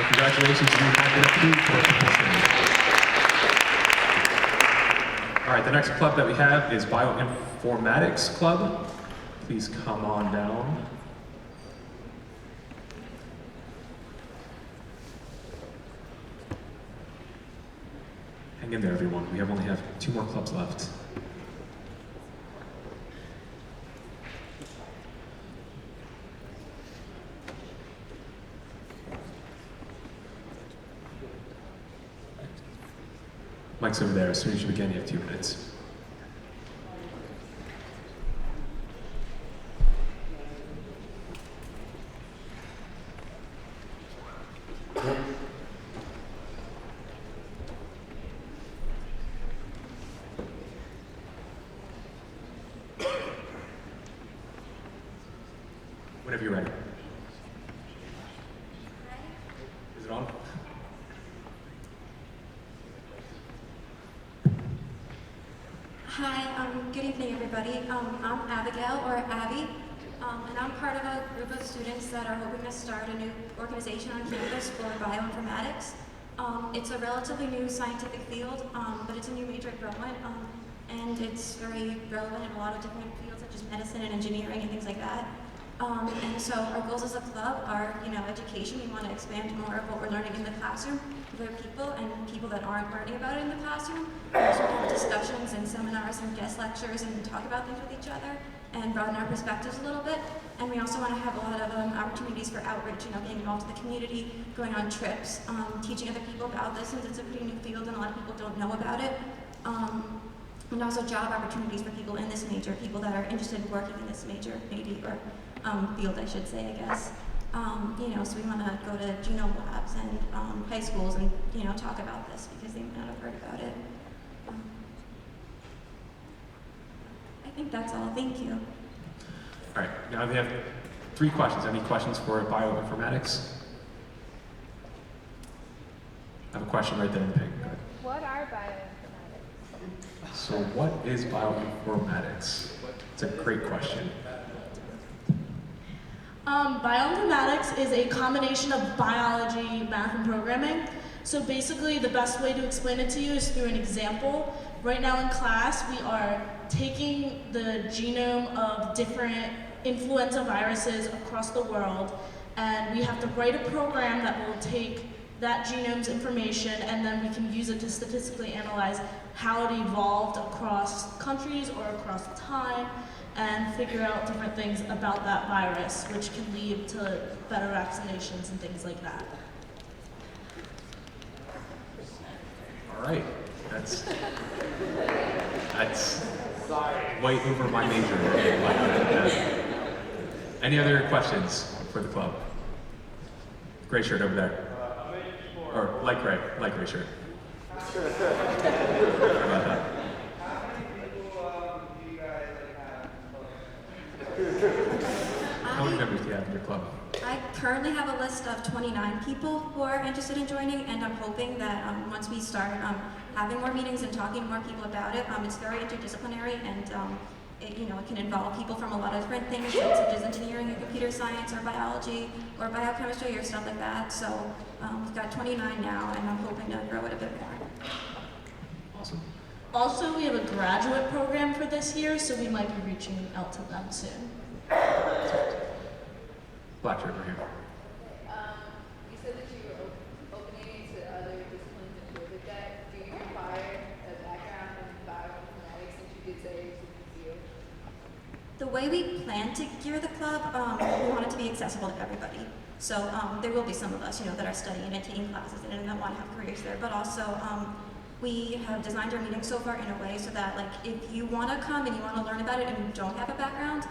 Congratulations, you have been approved for participation. All right, the next club that we have is Bioinformatics Club. Please come on down. Hang in there, everyone. We only have 2 more clubs left. Mike's over there. As soon as you begin, you have 2 minutes. Whenever you're ready. Is it on? Hi, good evening everybody. I'm Abigail, or Abby, and I'm part of a group of students that are hoping to start a new organization on campus for bioinformatics. It's a relatively new scientific field, but it's a new major at Rowan, and it's very relevant in a lot of different fields such as medicine and engineering and things like that. And so our goals as a club are, education. We want to expand more of what we're learning in the classroom for people and people that aren't learning about it in the classroom. We also have discussions and seminars and guest lectures and talk about things with each other and broaden our perspectives a little bit. And we also want to have a lot of opportunities for outreach, getting involved in the community, going on trips, teaching other people about this since it's a pretty new field and a lot of people don't know about it. And also job opportunities for people in this major, people that are interested in working in this major, maybe, or field, I should say, I guess. So we want to go to genome labs and high schools and, talk about this because they might not have heard about it. I think that's all. Thank you. All right, now we have 3 questions. Any questions for bioinformatics? I have a question right there in the pink. Go ahead. What are bioinformatics? So what is bioinformatics? It's a great question. Bioinformatics is a combination of biology, math, and programming. So basically, the best way to explain it to you is through an example. Right now in class, we are taking the genome of different influenza viruses across the world, and we have to write a program that will take that genome's information, and then we can use it to statistically analyze how it evolved across countries or across time, and figure out different things about that virus, which can lead to better vaccinations and things like that. All right, that's way over my major. Any other questions for the club? Gray shirt over there. Or light gray shirt. Sorry about that. How many people How many members do you have in your club? I currently have a list of 29 people who are interested in joining, and I'm hoping that once we start having more meetings and talking to more people about it, it's very interdisciplinary, and it can involve people from a lot of different things, such as engineering and computer science, or biology, or biochemistry, or stuff like that. So we've got 29 now, and I'm hoping to grow it a bit more. Awesome. Also, we have a graduate program for this year, so we might be reaching out to them soon. Black shirt right here. You said that you were opening to other disciplines and fields like that. Do you require a background in bioinformatics since you did say it's a field? The way we plan to gear the club, we want it to be accessible to everybody. So there will be some of us, that are studying and taking classes in it and that want to have careers there. But also, we have designed our meeting so far in a way so that, like, if you want to come and you want to learn about it and you don't have a background,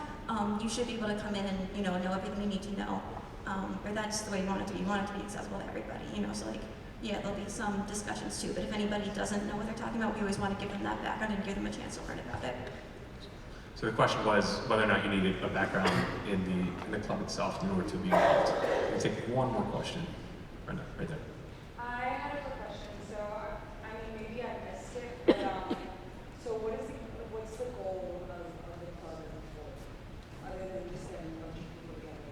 you should be able to come in and know everything you need to know. Or that's the way you want it to be. You want it to be accessible to everybody. So like, yeah, there'll be some discussions too. But if anybody doesn't know what they're talking about, we always want to give them that background and give them a chance to learn about it. So the question was whether or not you needed a background in the club itself in order to be involved. We'll take one more question. Brenda, right there. I had a quick question. So, maybe I missed it, but so what's the goal of the club as a whole, other than just getting a bunch of people together?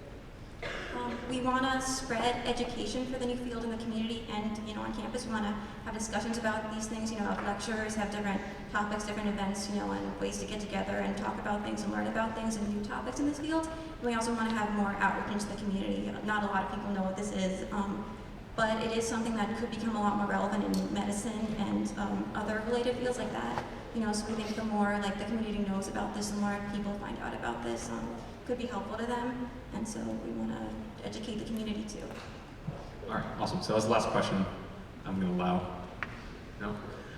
We want to spread education for the new field in the community and, on campus. We want to have discussions about these things, have lectures, have different topics, different events, and ways to get together and talk about things and learn about things and new topics in this field. And we also want to have more outreach into the community. Not a lot of people know what this is, but it is something that could become a lot more relevant in medicine and other related fields like that. So we think the more the community knows about this, the more people find out about this, could be helpful to them. And so we want to educate the community too. All right, awesome. So that was the last question I'm going to allow. No?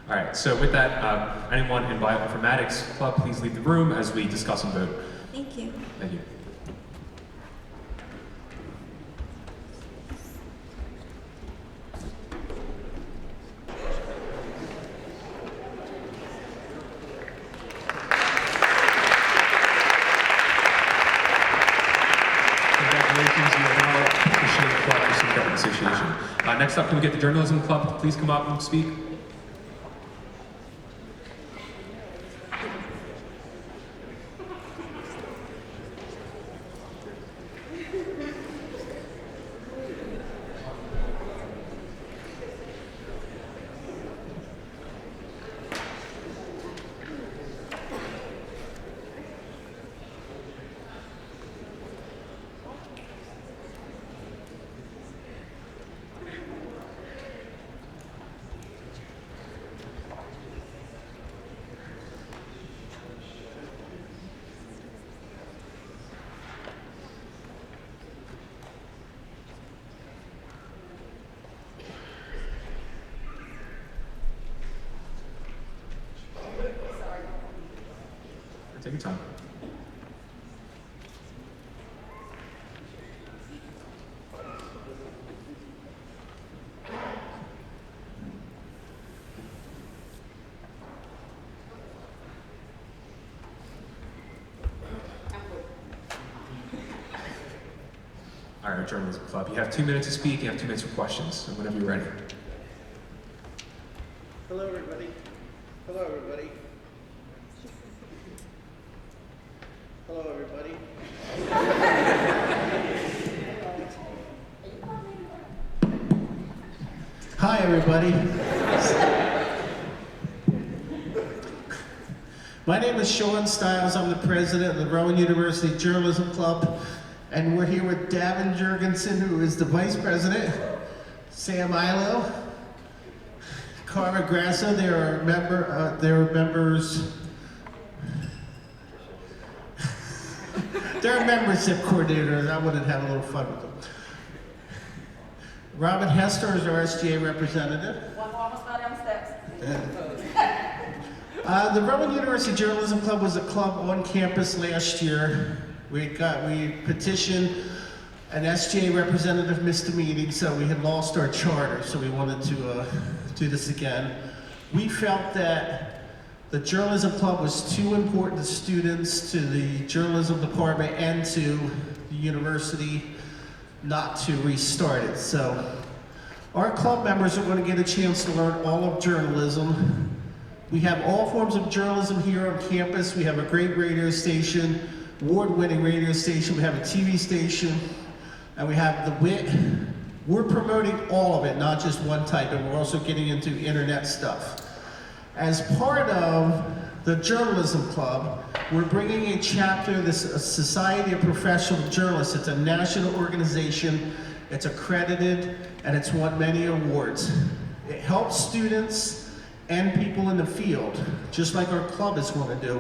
All right, so with that, anyone in Bioinformatics Club, please leave the room as we discuss and vote. Thank you. Thank you. Next up, can we get the Journalism Club to please come up and speak? Take your time. All right, Journalism Club. You have 2 minutes to speak. You have 2 minutes for questions. So whenever you're ready. Hello, everybody. Hello, everybody. Hello, everybody. Hi, everybody. My name is Sean Stiles. I'm the president of the Rowan University Journalism Club, and we're here with Davin Jurgensen, who is the vice president, Sam Ilo, Cara Grasso. They're members. They're membership coordinators. I wanted to have a little fun with them. Robin Hester is our SGA representative. The Rowan University Journalism Club was a club on campus last year. We petitioned an SGA representative missed the meeting, so we had lost our charter, so we wanted to do this again. We felt that the journalism club was too important to students, to the journalism department, and to the university not to restart it. So our club members are going to get a chance to learn all of journalism. We have all forms of journalism here on campus. We have a great radio station, award-winning radio station. We have a TV station, and we have the WIT. We're promoting all of it, not just one type, and we're also getting into internet stuff. As part of the Journalism Club, we're bringing a chapter of the Society of Professional Journalists. It's a national organization, it's accredited, and it's won many awards. It helps students and people in the field, just like our club is going to do.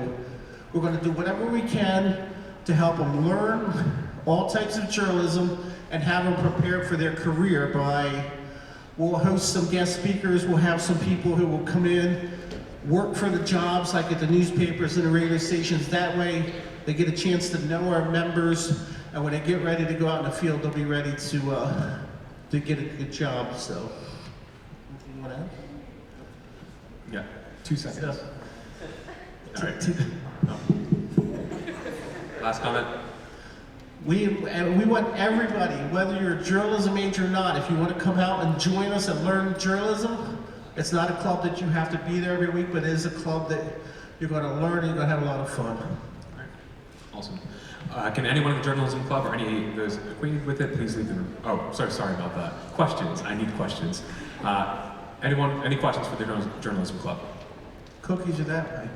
We're going to do whatever we can to help them learn all types of journalism and have them prepared for their career by, we'll host some guest speakers, we'll have some people who will come in, work for the jobs like at the newspapers and the radio stations. That way they get a chance to know our members, and when they get ready to go out in the field, they'll be ready to get a good job. So, you want to add? Yeah, 2 seconds. All right. Last comment. We want everybody, whether you're a journalism major or not, if you want to come out and join us and learn journalism, it's not a club that you have to be there every week, but it is a club that you're going to learn and you're going to have a lot of fun. Awesome. Can anyone in the journalism club or any of those acquainted with it, please leave the room. Oh, sorry about that. Questions, I need questions. Anyone, any questions for the journalism club? Cookies are that way.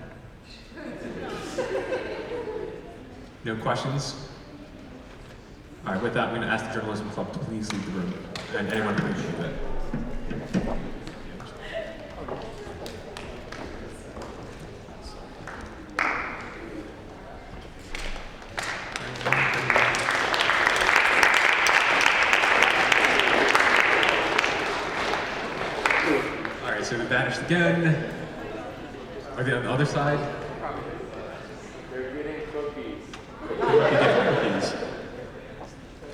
No questions? All right, with that, I'm going to ask the journalism club to please leave the room, and anyone acquainted with it. So we vanished again. Are they on the other side? They're getting cookies. Cookies.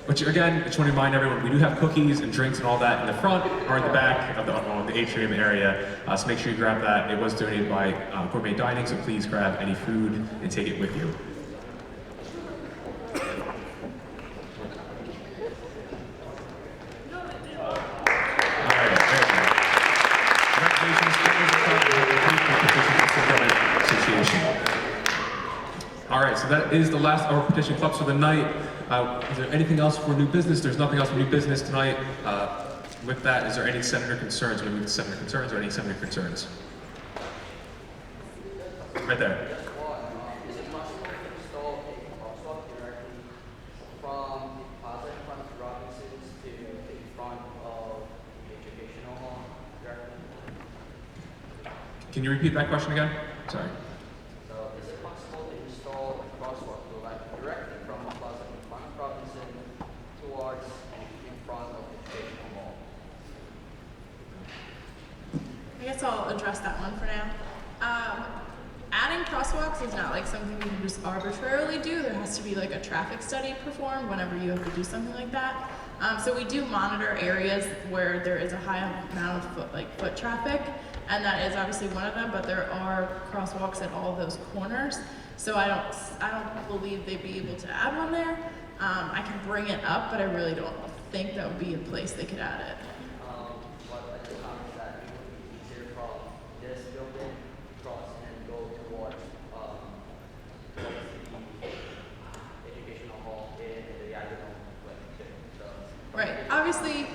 Which again, just want to remind everyone, we do have cookies and drinks and all that in the front or in the back of the atrium area. So make sure you grab that. It was donated by Gourmet Dining, so please grab any food and take it with you. Alright, so that is the last of our petition clubs for the night. Is there anything else for new business? There's nothing else for new business tonight. With that, is there any senator concerns? We're going to move to senator concerns or any senator concerns? Right there. Is it possible to install a crosswalk directly from the plaza in front of Robinson's to in front of the educational hall directly? Can you repeat that question again? Sorry. So is it possible to install a crosswalk directly from the plaza in front of Robinson towards and in front of the educational hall? I guess I'll address that one for now. Adding crosswalks is not like something you can just arbitrarily do. There has to be like a traffic study performed whenever you have to do something like that. So we do monitor areas where there is a high amount of foot traffic, and that is obviously one of them. But there are crosswalks at all of those corners, so I don't believe they'd be able to add one there. I can bring it up, but I really don't think that would be a place they could add it. But I just found that it would be easier from this building cross and go towards the educational hall in the diagonal way too. So, Right. Obviously,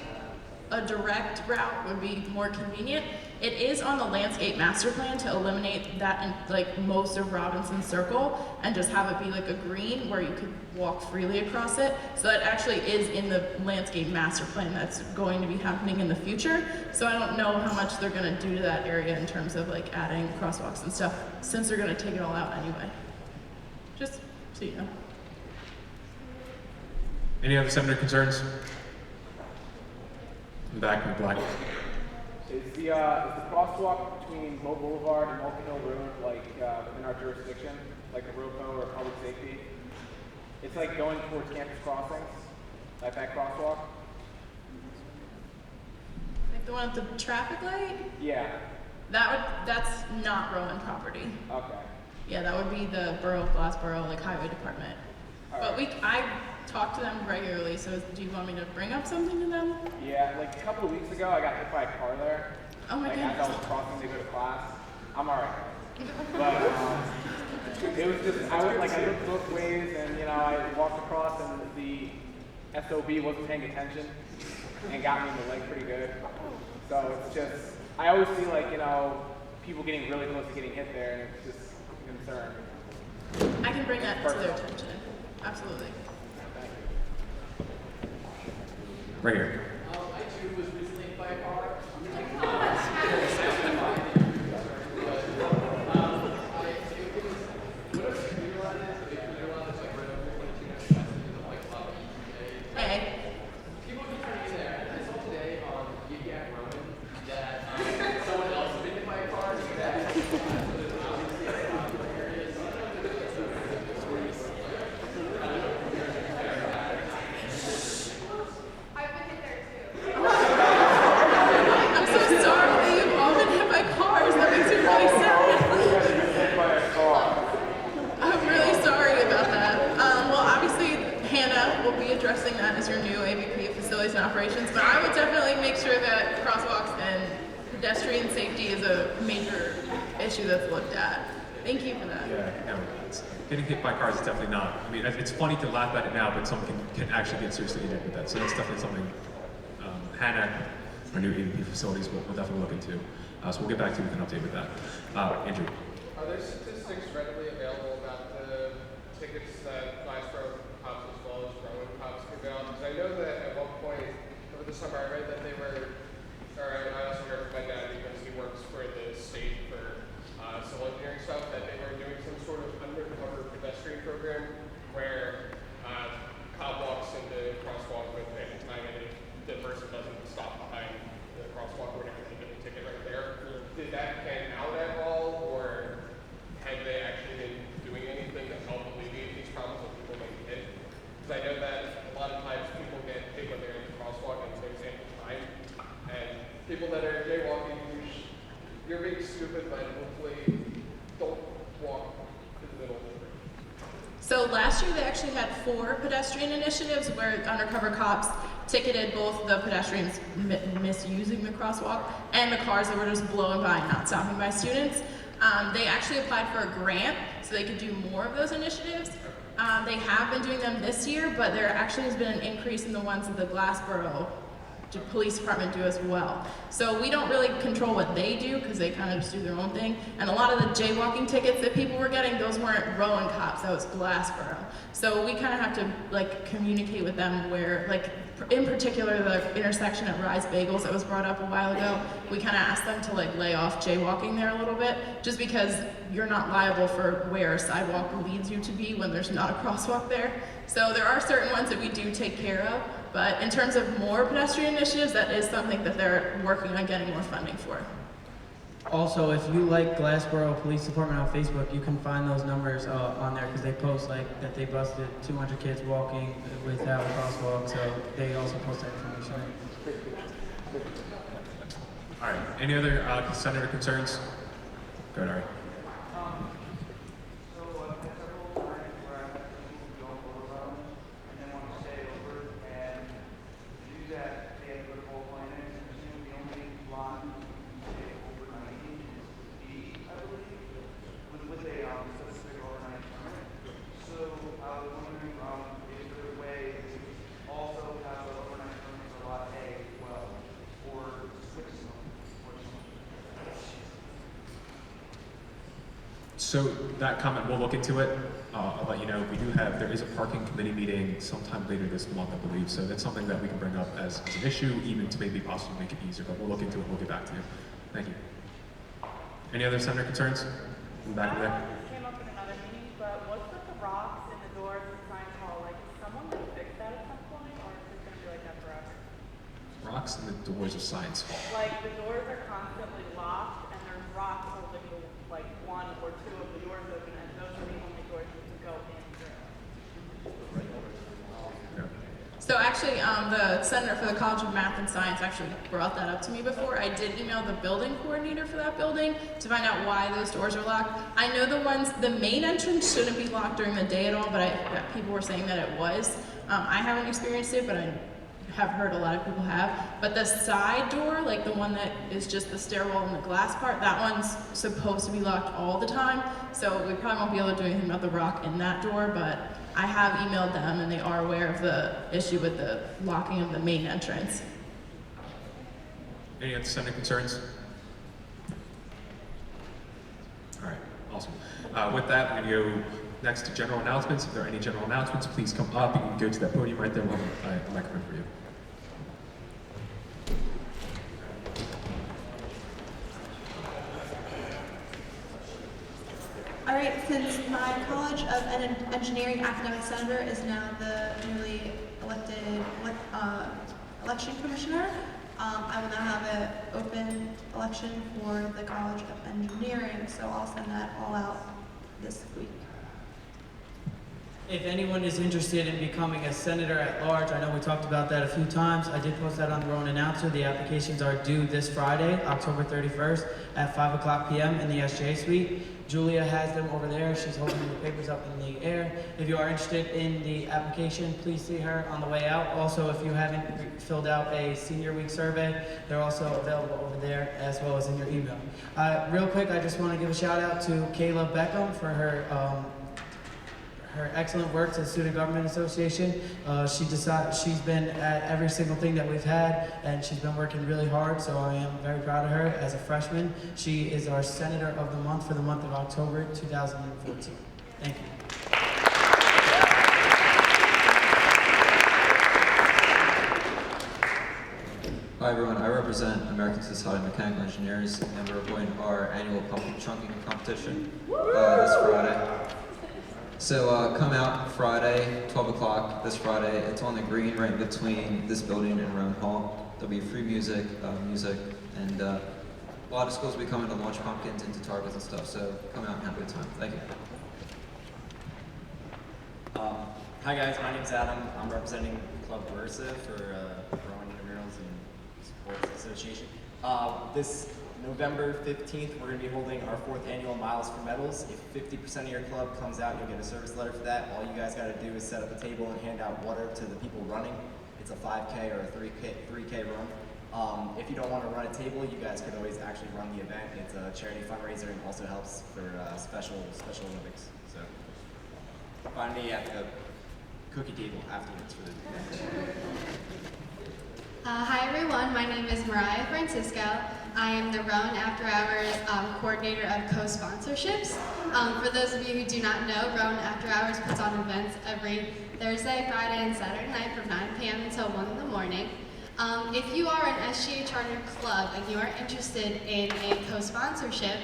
a direct route would be more convenient. It is on the landscape master plan to eliminate that in like most of Robinson Circle and just have it be like a green where you could walk freely across it. So that actually is in the landscape master plan that's going to be happening in the future. So I don't know how much they're going to do to that area in terms of like adding crosswalks and stuff, since they're going to take it all out anyway. Just so you know. Any other senator concerns? In the back in the black. Is the crosswalk between Moe Boulevard and Mulkin Hill Road like within our jurisdiction, like a ROPO or public safety? It's like going towards campus crossings, like that crosswalk? Like the one at the traffic light? Yeah. That's not Rowan property. Okay. Yeah, that would be the Borough of Glassboro, like highway department. But I talk to them regularly, so do you want me to bring up something to them? Yeah, like a couple of weeks ago, I got hit by a car there. Oh my goodness. As I was crossing to go to class. I'm alright. But it was just, I looked both ways, and I walked across, and the SOB wasn't paying attention, and got me in the leg pretty good. So it's just, I always see people getting really close to getting hit there, and it's just a concern. I can bring that to their attention. Absolutely. Thank you. Right here. I too was recently hit by a car. Hey. People keep trying to get there. I saw today on Rowan that someone else has been hit by a car. I've been hit there too. I'm so sorry. You've all been hit by cars. That makes me really sad. I'm really sorry about that. Well, obviously, Hannah will be addressing that as your new AVP of Facilities and Operations, but I would definitely make sure that crosswalks and pedestrian safety is a major issue that's looked at. Thank you for that. Yeah, no, getting hit by cars is definitely not. I mean, it's funny to laugh at it now, but someone can actually get seriously injured with that. So that's definitely something Hannah, our new AVP facilities, will definitely look into. So we'll get back to you with an update with that. Andrew. Are there statistics readily available about the tickets that Glassboro cops as well as Rowan cops give out? Because I know that at one point over the summer I read that they were, I also heard from my dad because he works for the state for civil engineering stuff, that they were doing some sort of undercover pedestrian program where cop walks into crosswalk with panic time, and if the person doesn't stop behind the crosswalk or whatever, they get a ticket right there. Did that pan out at all, or have they actually been doing anything to help alleviate these problems when people get hit? Because I know that a lot of times people get hit when they're in the crosswalk and it's ample time, and people that are jaywalking, you're being stupid, but hopefully don't walk in the middle of the road. So last year they actually had 4 pedestrian initiatives where undercover cops ticketed both the pedestrians misusing the crosswalk and the cars that were just blowing by and not stopping by students. They actually applied for a grant so they could do more of those initiatives. They have been doing them this year, but there actually has been an increase in the ones that the Glassboro police department do as well. So we don't really control what they do because they kind of just do their own thing. And a lot of the jaywalking tickets that people were getting, those weren't Rowan cops, that was Glassboro. So we kind of have to communicate with them where, in particular the intersection at Rise Bagels that was brought up a while ago, we kind of asked them to lay off jaywalking there a little bit, just because you're not liable for where a sidewalk leads you to be when there's not a crosswalk there. So there are certain ones that we do take care of, but in terms of more pedestrian initiatives, that is something that they're working on getting more funding for. Also, if you like Glassboro Police Department on Facebook, you can find those numbers on there because they post that they busted 200 kids walking without a crosswalk, so they also post that information. All right. Any other senator concerns? Go ahead, Ari. So that comment, we'll look into it. I'll let you know. There is a parking committee meeting sometime later this month, I believe. So that's something that we can bring up as an issue, even to maybe possibly make it easier. But we'll look into it. We'll get back to you. Thank you. Any other senator concerns? In the back of there. This came up in another meeting, but what's with the rocks in the doors of Science Hall? Is someone going to fix that at some point, or is it going to be like that forever? Rocks in the doors of Science Hall. The doors are constantly locked, and there's rocks holding one or two of the doors open, and those are the only doors you can go in through. So actually, actually, the senator for the College of Math and Science actually brought that up to me before. I did email the building coordinator for that building to find out why those doors are locked. I know the main entrance shouldn't be locked during the day at all, but people were saying that it was. I haven't experienced it, but I have heard a lot of people have. But the side door, like the one that is just the stairwell and the glass part, that one's supposed to be locked all the time. So we probably won't be able to do anything about the rock in that door, but I have emailed them and they are aware of the issue with the locking of the main entrance. Any other Senate concerns? All right, awesome. With that, we're going to go next to general announcements. If there are any general announcements, please come up. You can go to that podium right there. We'll have a microphone for you. All right, since my College of Engineering academic senator is now the newly elected election commissioner, I will now have an open election for the College of Engineering, so I'll send that all out this week. If anyone is interested in becoming a senator at large, I know we talked about that a few times. I did post that on the Rowan announcer. The applications are due this Friday, October 31st at 5:00 p.m. in the SGA suite. Julia has them over there. She's holding the papers up in the air. If you are interested in the application, please see her on the way out. Also, if you haven't filled out a senior week survey, they're also available over there as well as in your email. Real quick, I just want to give a shout out to Kayla Beckham for her excellent work to the Student Government Association. She's been at every single thing that we've had, and she's been working really hard, so I am very proud of her as a freshman. She is our Senator of the Month for the month of October 2014. Thank you. Hi everyone, I represent American Society of Mechanical Engineers, and we're holding our annual pumpkin chunking competition this Friday. So come out Friday, 12 o'clock this Friday. It's on the green right between this building and Rowan Hall. There'll be free music, and a lot of schools will be coming to launch pumpkins into targets and stuff, so come out and have a good time. Thank you. Hi guys, my name's Adam. I'm representing Club Versa for Rowan Intramurals and Sports Association. This November 15th, we're going to be holding our 4th annual Miles for Medals. If 50% of your club comes out, you'll get a service letter for that. All you guys got to do is set up a table and hand out water to the people running. It's a 5K or a 3K run. If you don't want to run a table, you guys can always actually run the event. It's a charity fundraiser and also helps for Special Olympics. So find me at the cookie table afterwards for the event. Hi everyone, my name is Mariah Francisco. I am the Rowan After Hours coordinator of co-sponsorships. For those of you who do not know, Rowan After Hours puts on events every Thursday, Friday, and Saturday night from 9 p.m. until 1 in the morning. If you are an SGA chartered club and you are interested in a co-sponsorship,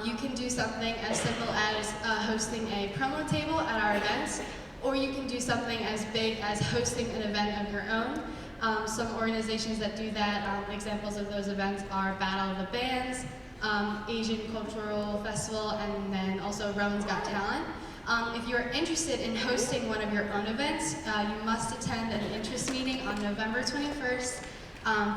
you can do something as simple as hosting a promo table at our events, or you can do something as big as hosting an event of your own. Some organizations that do that, examples of those events are Battle of the Bands, Asian Cultural Festival, and then also Rowan's Got Talent. If you're interested in hosting one of your own events, you must attend an interest meeting on November 21st,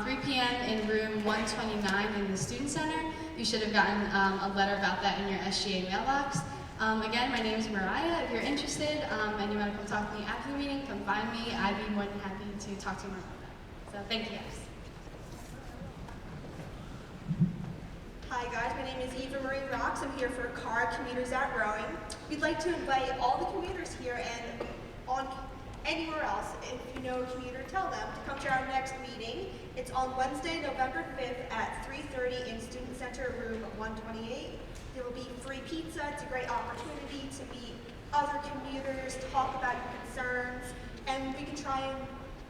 3 p.m. in room 129 in the Student Center. You should have gotten a letter about that in your SGA mailbox. Again, my name is Mariah. If you're interested and you want to come talk to me after the meeting, come find me. I'd be more than happy to talk to you more about that. So thank you guys. Hi guys, my name is Eva Marie Rocks. I'm here for car commuters at Rowan. We'd like to invite all the commuters here and on anywhere else. If you know a commuter, tell them to come to our next meeting. It's on Wednesday, November 5th at 3:30 in Student Center room 128. There will be free pizza. It's a great opportunity to meet other commuters, talk about your concerns, and we can try and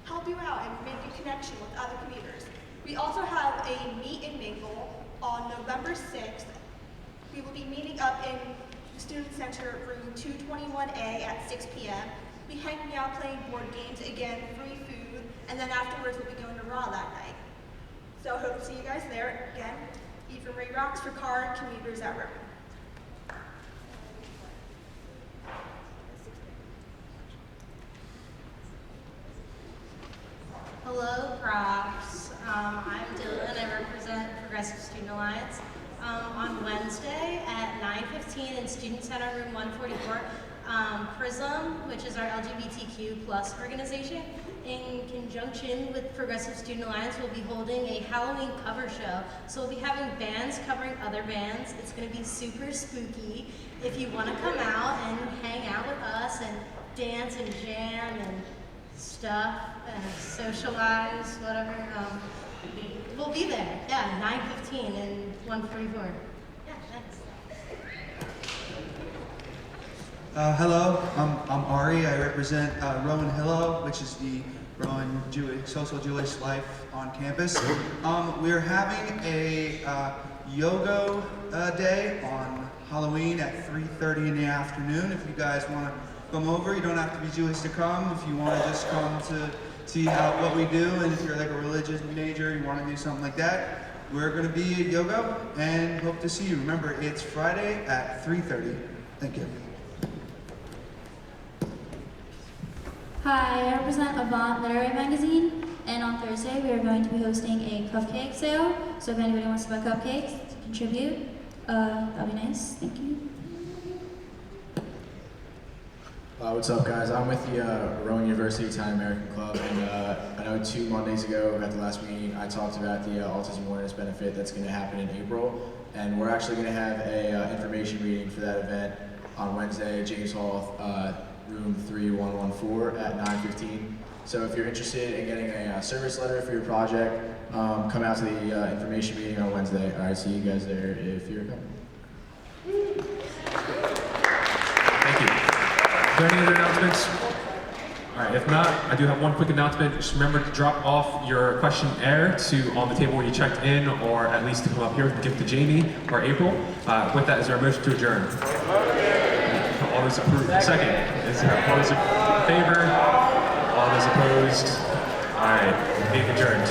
help you out and make a connection with other commuters. We also have a meet and mingle on November 6th. We will be meeting up in the Student Center room 221A at 6 p.m. We'll be hanging out, playing board games, again, free food, and then afterwards we'll be going to Raw that night. So hope to see you guys there. Again, Eva Marie Rocks for car commuters at Rowan. Hello, props. I'm Dylan. I represent Progressive Student Alliance. On Wednesday at 9:15 in Student Center Room 144, PRISM, which is our LGBTQ plus organization, in conjunction with Progressive Student Alliance, will be holding a Halloween cover show. So we'll be having bands covering other bands. It's going to be super spooky. If you want to come out and hang out with us and dance and jam and stuff and socialize, whatever, we'll be there. Yeah, 9:15 and 144. Yeah, thanks. Hello, I'm Ari. I represent Rowan Hillo, which is the Rowan Social Jewish Life on campus. We're having a yoga day on Halloween at 3:30 in the afternoon. If you guys want to come over, you don't have to be Jewish to come. If you want to just come to see what we do, and if you're like a religious major, you want to do something like that, we're going to be at yoga and hope to see you. Remember, it's Friday at 3:30. Thank you. Hi, I represent Avant Literary Magazine, and on Thursday we are going to be hosting a cupcake sale. So if anybody wants to buy cupcakes to contribute, that'd be nice. Thank you. What's up, guys? I'm with the Rowan University Italian American Club, and I know 2 Mondays ago at the last meeting I talked about the autism awareness benefit that's going to happen in April, and we're actually going to have a information meeting for that event on Wednesday, James Hall, room 3114 at 9:15. So if you're interested in getting a service letter for your project, come out to the information meeting on Wednesday. All right, see you guys there if you're coming. Thank you. Are there any other announcements? All right, if not, I do have one quick announcement. Just remember to drop off your questionnaire on the table where you checked in, or at least to come up here and give it to Jamie or April. With that, is there a motion to adjourn? All those approved. Second. Is there all those in favor? All those opposed? All right, meeting adjourned.